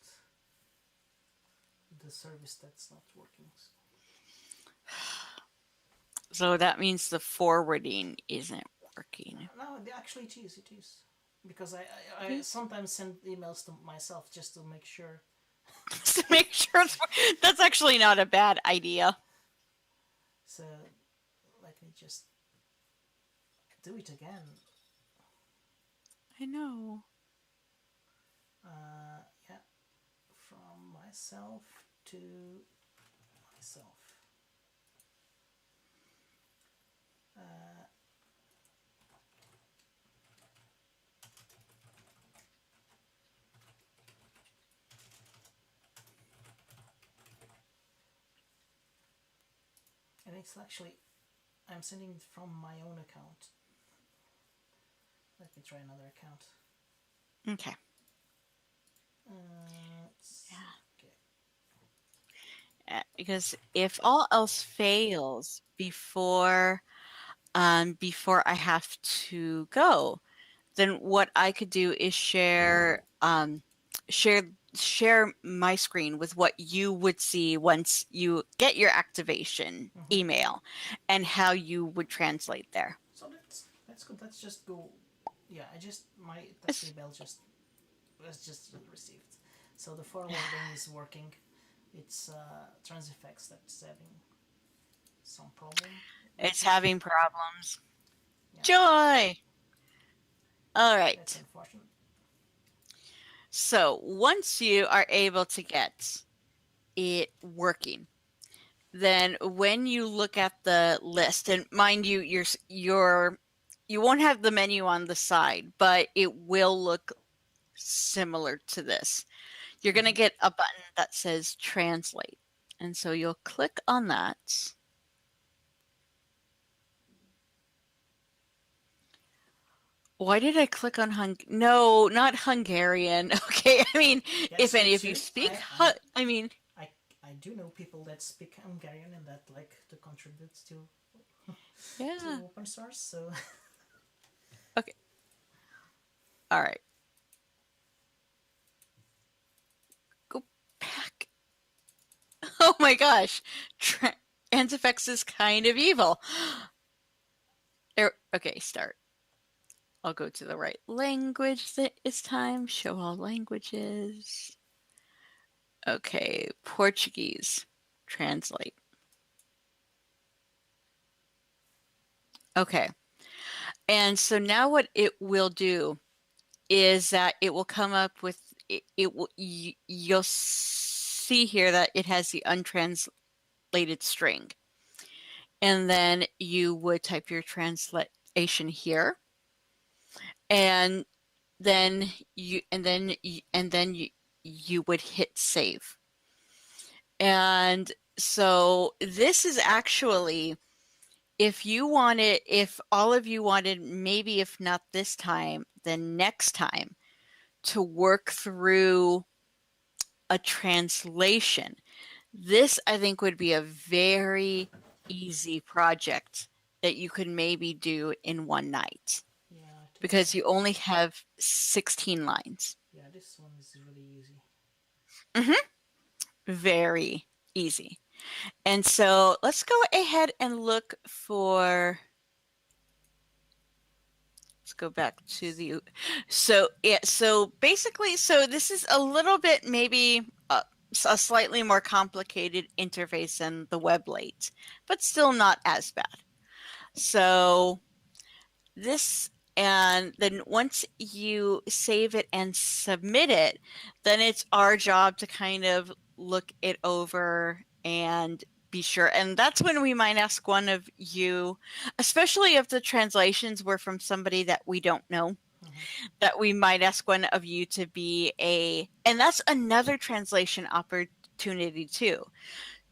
the service that's not working. So that means the forwarding isn't working. No, actually it is. It is. Because I sometimes send emails to myself just to make sure. To make sure that's actually not a bad idea. So let me just do it again. I know. Yeah, from myself to myself. And it's actually, I'm sending it from my own account. Let me try another account. Okay. Okay. Because if all else fails before I have to go, then what I could do is share my screen with what you would see once you get your activation email and how you would translate there. So that's good. Let's just go. Yeah, my test email was just received. So the forwarding is working. It's Transifex that's having some problem. It's having problems. Yeah. Joy! All right. That's unfortunate. So once you are able to get it working, then when you look at the list, and mind you, you won't have the menu on the side, but it will look similar to this. You're going to get a button that says translate. And so you'll click on that. Why did I click on No, not Hungarian. Okay, I mean, Yes, if any me of you too. speak, I mean, I do know people that speak Hungarian and that like to contribute to yeah. open source. So Okay. All right. Go back. Oh my gosh. Antifex is kind of evil. Okay, start. I'll go to the right language this time. Show all languages. Okay, Portuguese. Translate. Okay. And so now what it will do is that it will come up with you'll see here that it has the untranslated string. And then you would type your translation here. And then you would hit save. And so this is actually, if all of you wanted, maybe if not this time, then next time, to work through a translation, this I think would be a very easy project that you could maybe do in one night. yeah, because you only have 16 lines. Yeah, this one is really easy. Very easy. And so let's go ahead and look for, let's go back to the, so basically, this is a little bit maybe a slightly more complicated interface than the WebLate, but still not as bad. So this, and then once you save it and submit it, then it's our job to kind of look it over and be sure. And that's when we might ask one of you, especially if the translations were from somebody that we don't know, that we might ask one of you to be and that's another translation opportunity too,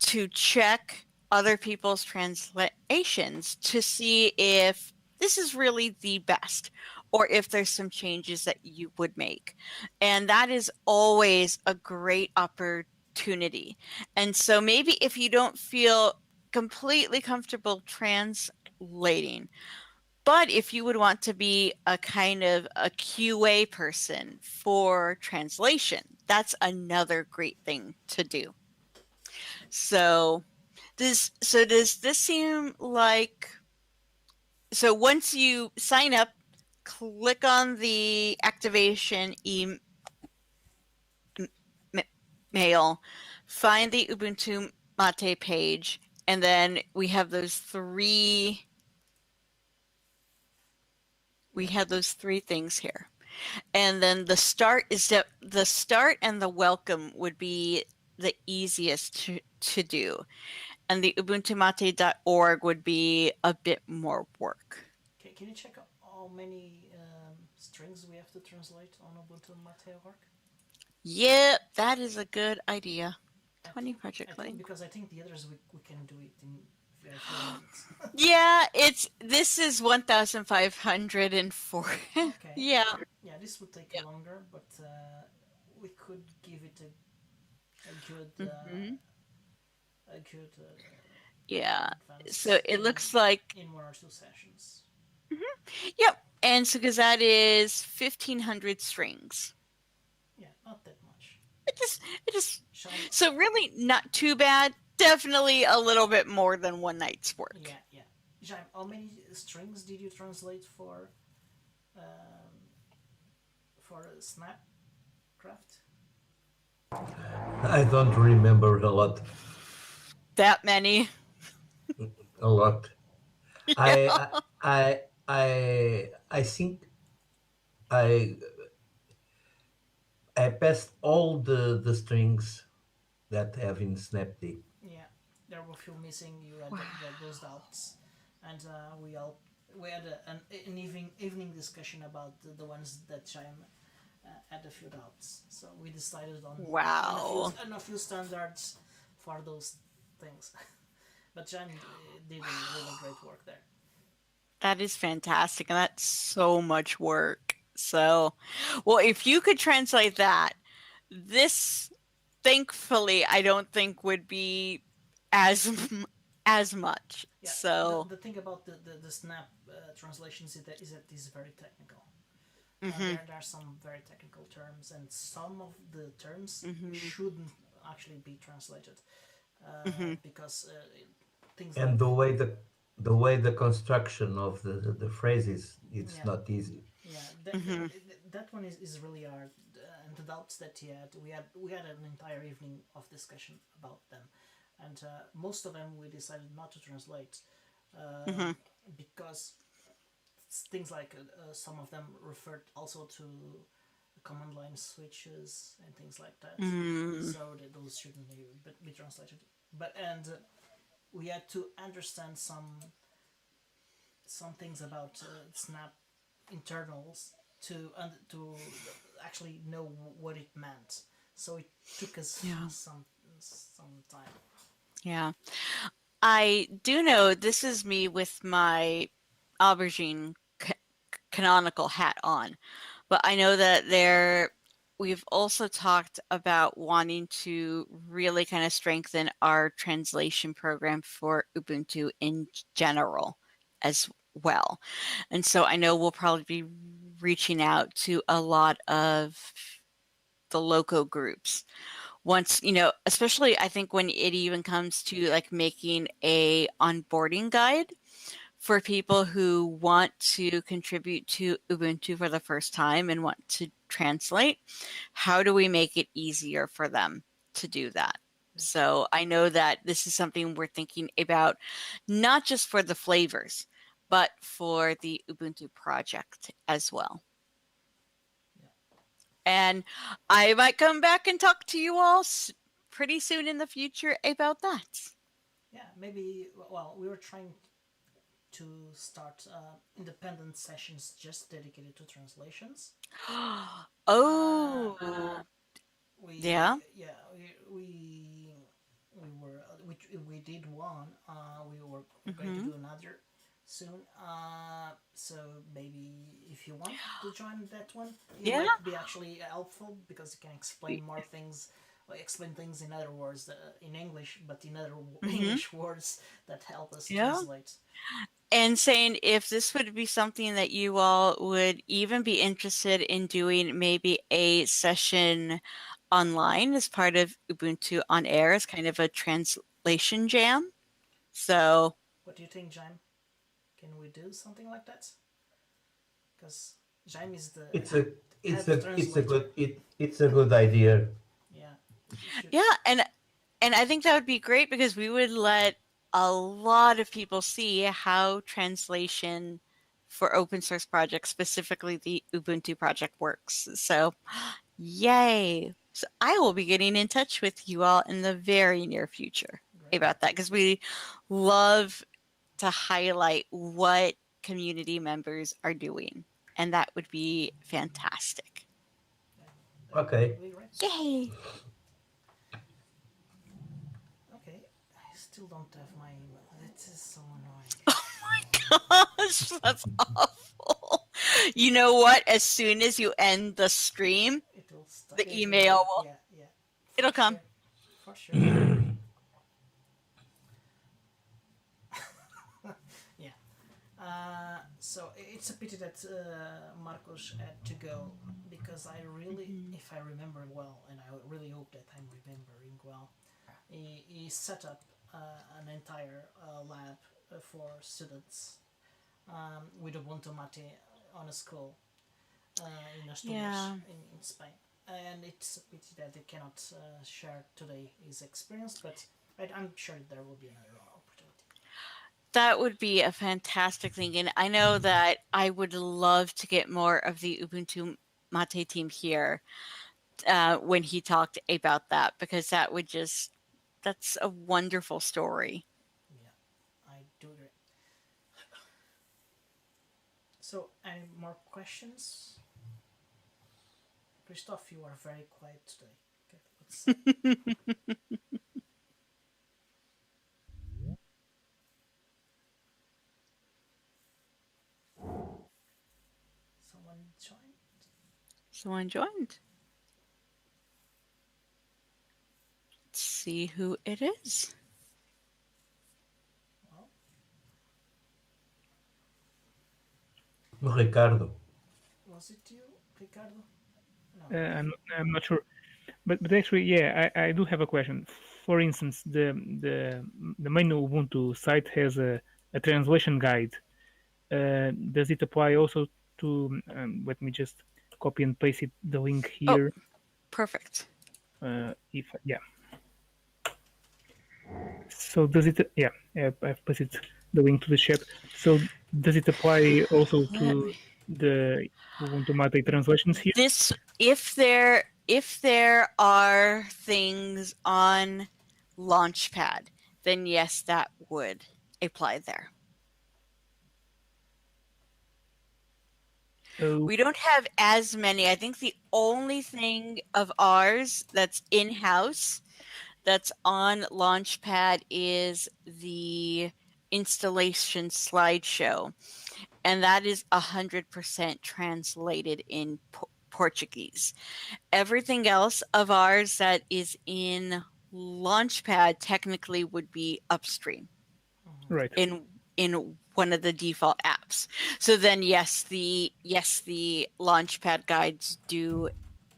to check other people's translations to see if this is really the best or if there's some changes that you would make. And that is always a great opportunity. And so maybe if you don't feel completely comfortable translating, but if you would want to be a kind of a QA person for translation, that's another great thing to do. So does this seem like, so once you sign up, click on the activation email, find the Ubuntu-pt page, and then we have those three things here. And then the start and the welcome would be the easiest to do. And the Ubuntu-pt.org would be a bit more work. Can you check how many strings we have to translate on Ubuntu-pt.org? Yeah, that is a good idea. 20 project link. Because I think the others we can do it in very few minutes. Yeah, this is 1,504. Okay. Yeah. Yeah, this would take longer, but we could give it a good yeah. advance So it looks like in 1 or 2 sessions. Yep. And so because that is 1,500 strings. Yeah, not that much. It just so really not too bad. Definitely a little bit more than one night's work. Yeah. Jaime, how many strings did you translate for Snapcraft? I don't remember a lot. That many. A lot. Yeah. I think I passed all the strings that have in Snapd. Yeah, there were a few missing. You had those doubts, and we had an evening discussion about the ones that Jaime had a few doubts. So we decided on a few standards for those things. But Jaime did really great work there. That is fantastic, and that's so much work. So, well, if you could translate that, this, thankfully, I don't think would be as as much. Yeah, So, the thing about the Snap translations is that it is very technical. mhm, There are some very technical terms, and some of the terms mhm, shouldn't actually be translated mhm, because things And like the way the construction of the phrases, it's yeah not easy. yeah mhm, that one is really hard, and the doubts that he had, we had an entire evening of discussion about them, and most of them we decided not to translate mhm, because things like some of them referred also to command line switches and things like that, mhm. so that those shouldn't be translated. But and we had to understand some things about Snap internals to actually know what it meant. So it took us Yeah, some time. yeah. I do know this is me with my aubergine canonical hat on, but I know that we've also talked about wanting to really kind of strengthen our translation program for Ubuntu in general as well. And so I know we'll probably be reaching out to a lot of the local groups once, especially I think when it even comes to like making a onboarding guide for people who want to contribute to Ubuntu for the first time and want to translate, how do we make it easier for them to do that? So I know that this is something we're thinking about, not just for the flavors, but for the Ubuntu project as well. Yeah, And I might come back and talk to you all pretty soon in the future about that. yeah. Maybe well, we were trying to start independent sessions just dedicated to translations. Uh, Oh, we yeah. yeah we were we did one. We were going to Hmm. do another soon. So maybe if you want to join that one, it Yeah. might be actually helpful because you can explain more things. Explain things in other words in English, but in other Hmm. English words that help us Yeah. translate. And saying if this would be something that you all would even be interested in doing, maybe a session online as part of Ubuntu on Air as kind of a translation jam. So, What do you think, Jaime? Can we do something like that? Because Jaime is the It's a head it's a translator. it's a good idea. Yeah, we should. yeah, and I think that would be great because we would let a lot of people see how translation for open source projects, specifically the Ubuntu project, works. So, yay. So I will be getting in touch with you all in the very near future Great. about that because we love to highlight what community members are doing. And that would be fantastic. Yeah, that Okay. would be great. Yay. Okay, I still don't have my email. That is so annoying. Oh my gosh, that's awful. You know what? As soon as you end the stream, It will start. the email will Yeah, yeah. it'll come. For sure. Yeah. So it's a pity that Marcos had to go because I really, if I remember well, and I really hope that I'm remembering well, he set up an entire lab for students with Ubuntu-pt on a school in Asturias, Yeah. in Spain. And it's a pity that they cannot share today his experience, but I'm sure there will be another opportunity. That would be a fantastic thing. And I know that I would love to get more of the Ubuntu Mate team here when he talked about that because that's a wonderful story. Yeah, I do agree. So, any more questions? Christoph, you are very quiet today. Okay, let's. Someone joined. Let's see who it is. Ricardo. Was it you, Ricardo? No. I'm not sure, but actually, yeah, I do have a question. For instance, the main Ubuntu site has a translation guide. Does it apply also to? Let me just copy and paste the link here. Perfect. If yeah. So does it? Yeah, I've pasted the link to the chat. So does it apply also to the Ubuntu-pt translations here? This, if there are things on Launchpad, then yes, that would apply there. We don't have as many. I think the only thing of ours that's in-house that's on Launchpad is the installation slideshow, and that is 100% translated in Portuguese. Everything else of ours that is in Launchpad technically would be upstream, right? In one of the default apps. So then, yes, the Launchpad guides do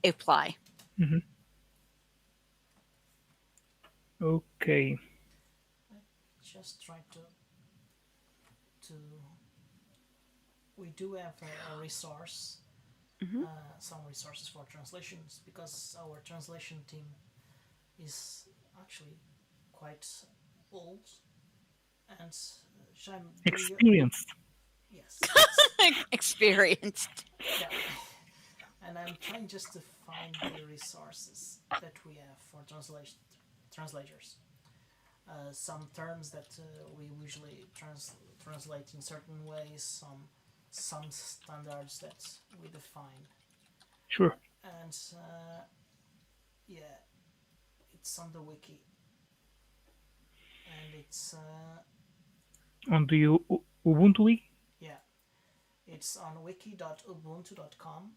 apply. Mm-hmm. Okay. Just try to. We do have a resource, some resources for translations, because our translation team is actually quite old and experienced. Yes. Experienced. Yeah. And I'm trying just to find the resources that we have for translators. Some terms that we usually translate in certain ways, some standards that we define. Sure. And yeah, it's on the wiki. And it's on the Ubuntu wiki? Yeah. It's on wiki.ubuntu.com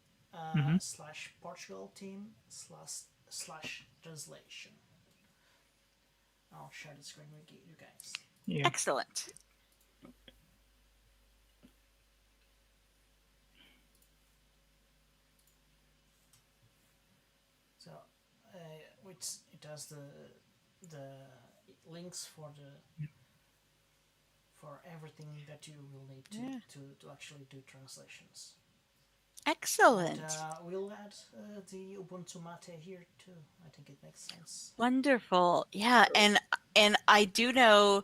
/Portugal team /translation. I'll share the screen with you guys. Yeah. Excellent. So it has the links for everything that you will need to actually do translations. Excellent. And we'll add the Ubuntu-pt here too. I think it makes sense. Wonderful. Yeah, and I do know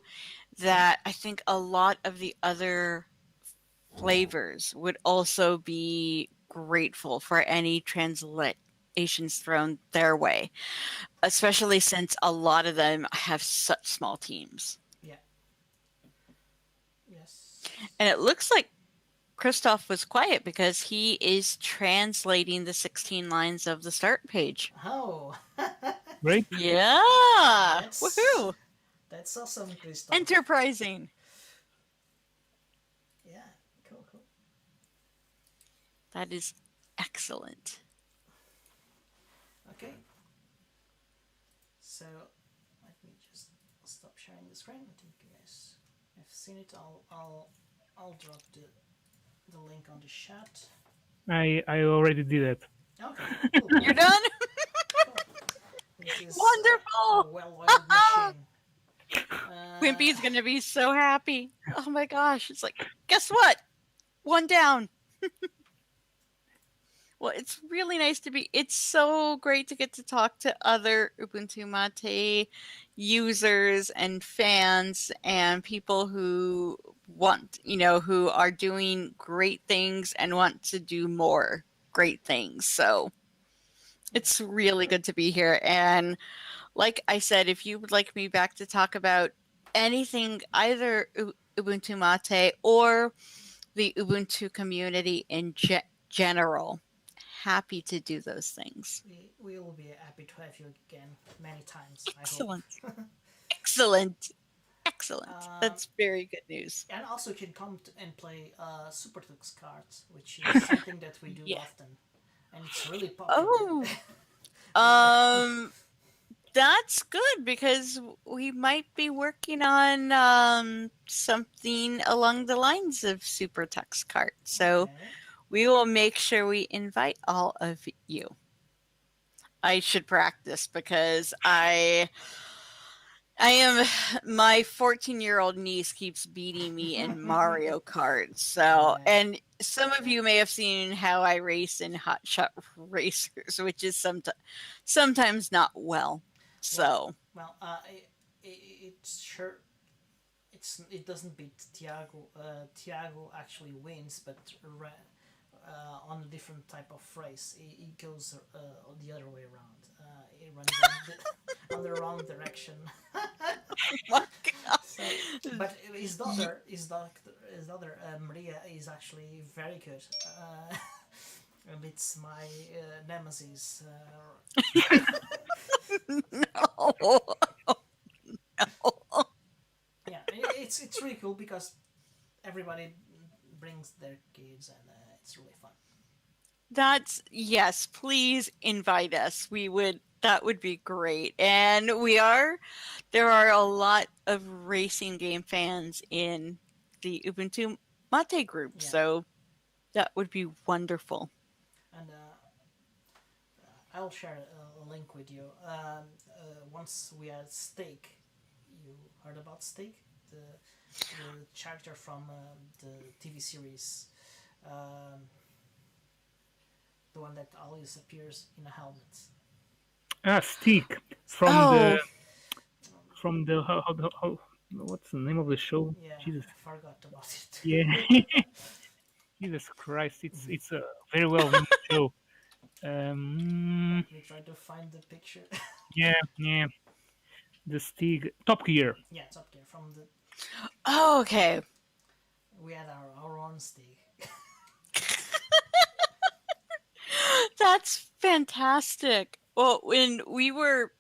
that I think a lot of the other flavors would also be grateful for any translations thrown their way, especially since a lot of them have such small teams. Yeah. Yes. And it looks like Christoph was quiet because he is translating the 16 lines of the start page. Oh. Right? Yeah. Woohoo. That's awesome, Christoph. Enterprising. Yeah, cool. That is excellent. Okay. So, let me just stop sharing the screen. I think you guys have seen it. I'll drop the link on the chat. I already did it. Okay, cool. You're done? This is wonderful. A well-oiled machine. Wimpy's gonna be so happy. Oh my gosh. It's like, guess what? One down. Well, it's really nice it's so great to get to talk to other Ubuntu-pt users and fans and people who want, who are doing great things and want to do more great things. So it's really good to be here. And like I said, if you would like me back to talk about anything, either Ubuntu-pt or the Ubuntu community in general, happy to do those things. We will be happy to have you again many times. Excellent. I hope. Excellent. That's very good news. And also you can come and play Super Tux cards, which is something that we do often. and it's really popular. That's good because we might be working on something along the lines of Super Tux Cart. So Okay. we will make sure we invite all of you. I should practice because my 14-year-old niece keeps beating me in Mario Kart. So, and some of you may have seen how I race in Hot Shot Racers, which is sometimes not well. So, it's sure it doesn't beat Tiago. Tiago actually wins, but on a different type of race. It goes the other way around. It runs on the wrong direction. my God. So, but his daughter, Maria, is actually very good. And it's my nemesis. No. Yeah, it's really cool because everybody brings their kids and it's really fun. Yes, please invite us. That would be great. And there are a lot of racing game fans in the Ubuntu-pt group. Yeah. So that would be wonderful. And I'll share a link with you. Once we had Steak, you heard about Steak? The character from the TV series. The one that always appears in a helmet. Stick from the how what's the name of the show? Yeah, Jesus, I forgot about it. yeah. Jesus Christ, it's a very well known show. Let me try to find the picture. Yeah. The Stig Top Gear. Yeah, Top Gear from the. Oh, okay. We had our own Stig. That's fantastic. Well, when we were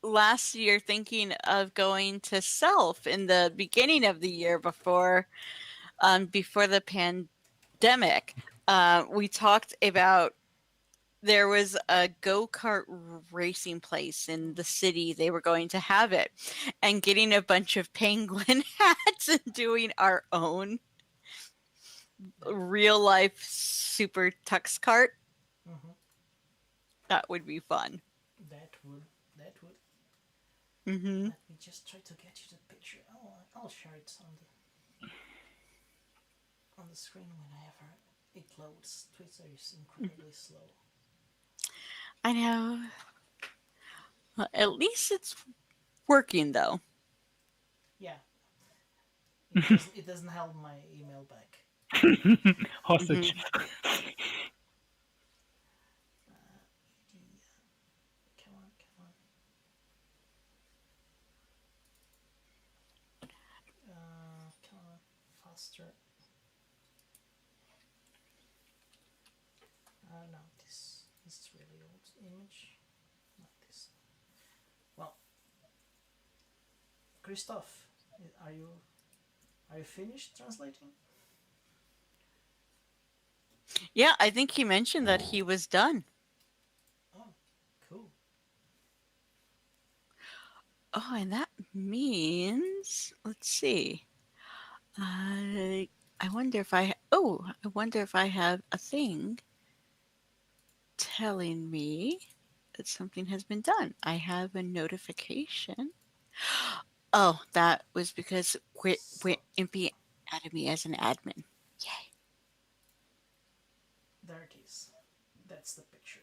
last year thinking of going to Self in the beginning of the year before the pandemic, we talked about there was a go-kart racing place in the city. They were going to have it, and getting a bunch of penguin hats and doing our own real life Super Tux Cart. Mm-hmm. That would be fun. That would. Mm-hmm. Let me just try to get you the picture. I'll share it on the screen whenever it loads. Twitter is incredibly slow. I know. Well, at least it's working, though. Yeah. It doesn't hold my email back. Hostage. Mm-hmm. Come on. Come on, faster. No, this is really old image. Not this. Well, Christoph, are you finished translating? Yeah, I think he mentioned that he was done. Oh, cool. Oh, and that means, let's see. I wonder if I have a thing telling me that something has been done. I have a notification. Oh, that was because Impy added me as an admin. Yay. There it is. That's the picture.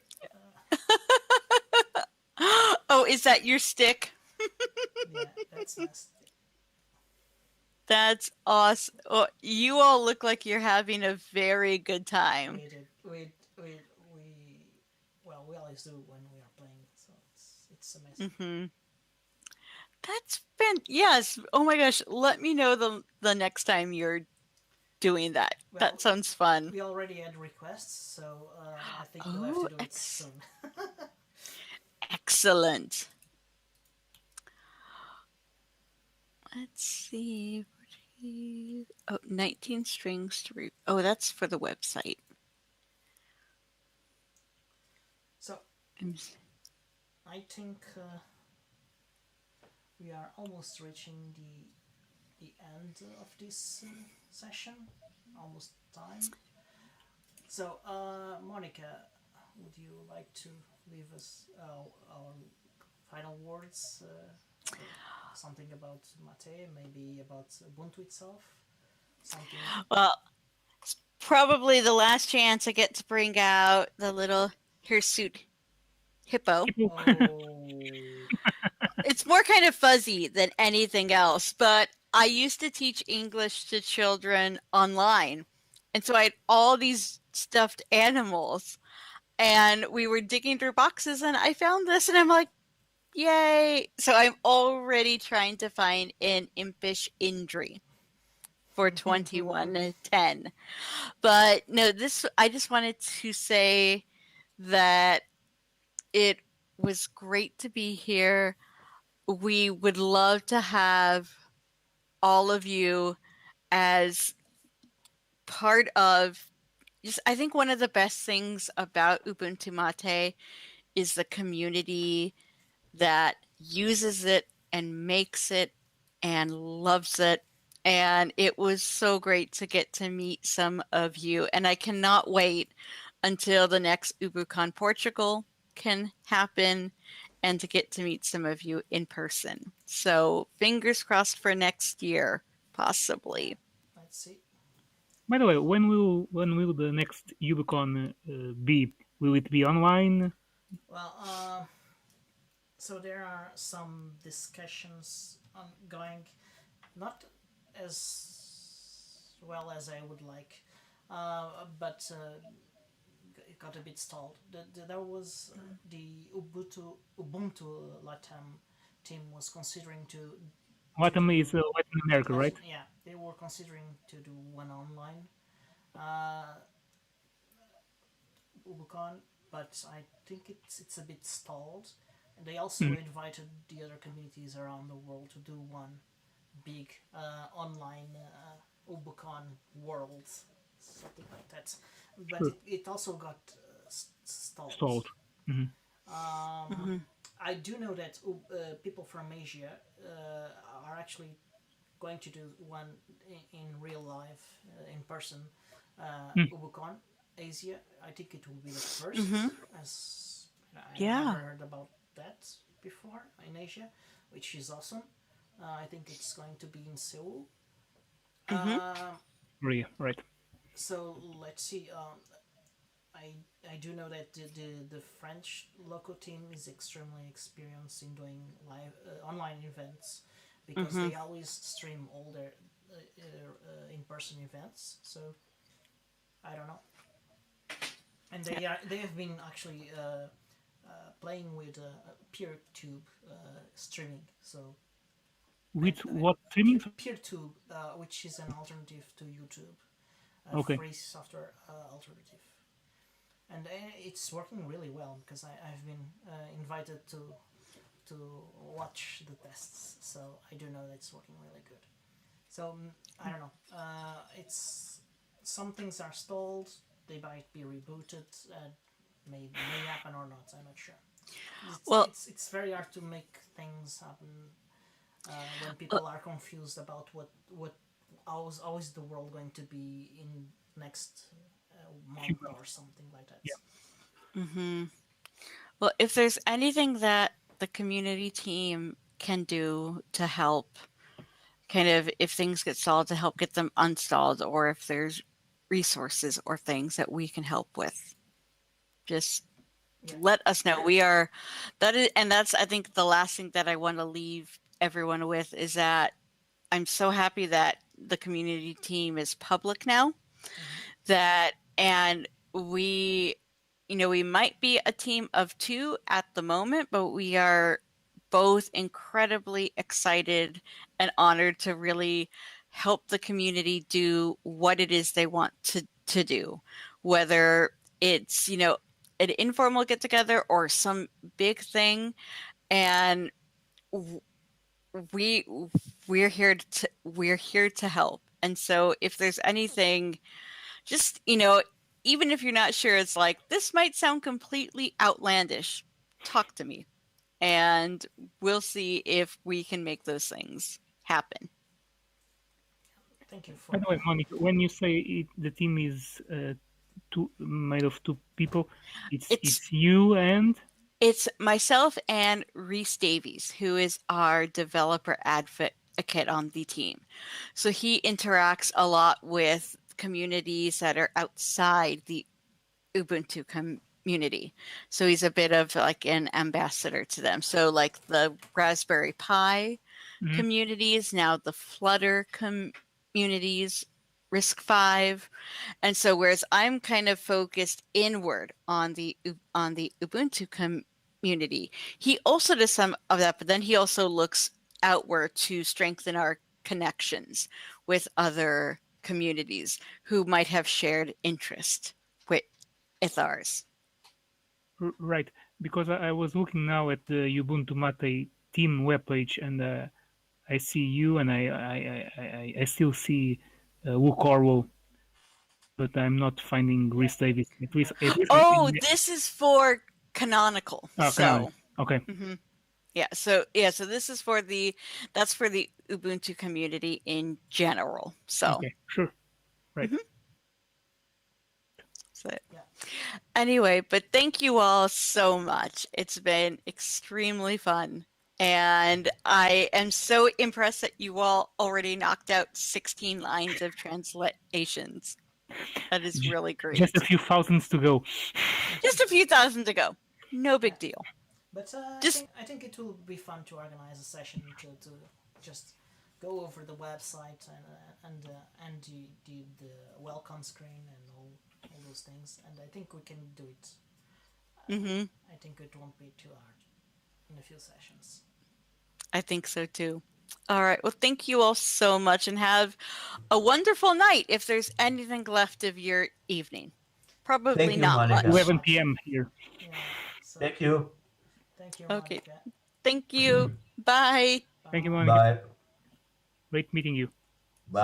Oh, is that your stick? Yeah, that's my stick. That's awesome. Oh, you all look like you're having a very good time. We always do when we are playing, so it's amazing. Mm-hmm. That's yes. Oh my gosh, let me know the next time you're doing that. Well, that sounds fun. We already had requests, so I think we'll have to do it soon. Excellent. Let's see. 19 strings to read. Oh, that's for the website. I think we are almost reaching the end of this session. Almost time. So, Monica, would you like to leave us our final words? Something about Mate, maybe about Ubuntu itself? Something. Well, it's probably the last chance I get to bring out the little hirsute hippo. Oh. It's more kind of fuzzy than anything else, but I used to teach English to children online. And so I had all these stuffed animals, and we were digging through boxes, and I found this, and I'm like, yay. So I'm already trying to find an impish injury for 2110. But no, I just wanted to say that it was great to be here. We would love to have all of you as part of just, I think one of the best things about Ubuntu-pt is the community that uses it and makes it and loves it. And it was so great to get to meet some of you. And I cannot wait until the next UbuCon Portugal can happen and to get to meet some of you in person. So fingers crossed for next year, possibly. Let's see. By the way, when will the next UbuCon be? Will it be online? Well, so there are some discussions ongoing, not as well as I would like, but it got a bit stalled. There was the Ubuntu Latam team was considering to. Latam is Latin America, right? Yeah, they were considering to do one online UbuCon, but I think it's a bit stalled. And they also invited the other communities around the world to do one big online UbuCon world, something like that. But Sure. it also got stalled. Stalled. Mm-hmm. I do know that people from Asia are actually going to do one in real life, in person, UbuCon Asia. I think it will be the first, as I never heard about that before in Asia, which is awesome. I think it's going to be in Seoul. Right. So let's see. I do know that the French local team is extremely experienced in doing live online events because they always stream all their in-person events. So I don't know, and they have been actually playing with PeerTube streaming. So With what streaming? PeerTube, which is an alternative to YouTube, Okay. free software alternative. And it's working really well because I've been invited to watch the tests, so I do know that it's working really good. So I don't know. It's some things are stalled. They might be rebooted. May happen or not. I'm not sure. It's very hard to make things happen when people are confused about how is the world going to be in next month or something like that. Yeah. Well, if there's anything that the community team can do to help, kind of if things get stalled, to help get them unstalled, or if there's resources or things that we can help with, just let us know. That's I think the last thing that I want to leave everyone with is that I'm so happy that the community team is public now. And we might be a team of 2 at the moment, but we are both incredibly excited and honored to really help the community do what it is they want to do, whether it's, an informal get together or some big thing. And we're here to help. And so if there's anything, just, even if you're not sure, it's like, this might sound completely outlandish. talk to me, and we'll see if we can make those things happen. Thank you for. By the way, Monica, when you say the team is made of 2 people, it's you and. It's myself and Reese Davies, who is our developer advocate on the team. So he interacts a lot with communities that are outside the Ubuntu community. So he's a bit of like an ambassador to them. So like the Raspberry Pi communities, now the Flutter communities, RISC-V. And so whereas I'm kind of focused inward on the Ubuntu community, he also does some of that, but then he also looks outward to strengthen our connections with other communities who might have shared interest with ours. Right, because I was looking now at the Ubuntu-pt team webpage, and I see you, and I still see Wu Corwell, but I'm not finding Reese Davis. This is for Canonical. Canonical. Okay. Mm-hmm. So this is for the Ubuntu community in general. So okay, sure, right. Mm-hmm. So, anyway, but thank you all so much. It's been extremely fun. And I am so impressed that you all already knocked out 16 lines of translations. That is really great. Just a few thousands to go. Just a few thousand to go. No big deal. But I think it will be fun to organize a session to just go over the website and the welcome screen and all those things. And I think we can do it. I think it won't be too hard in a few sessions. I think so too. All right. Well, thank you all so much, and have a wonderful night. If there's anything left of your evening, probably not much. 11 p.m. here. Yeah, so Thank you. Thank you. Okay. Monica. Thank you. Bye. Thank you, Monica. Bye. Great meeting you.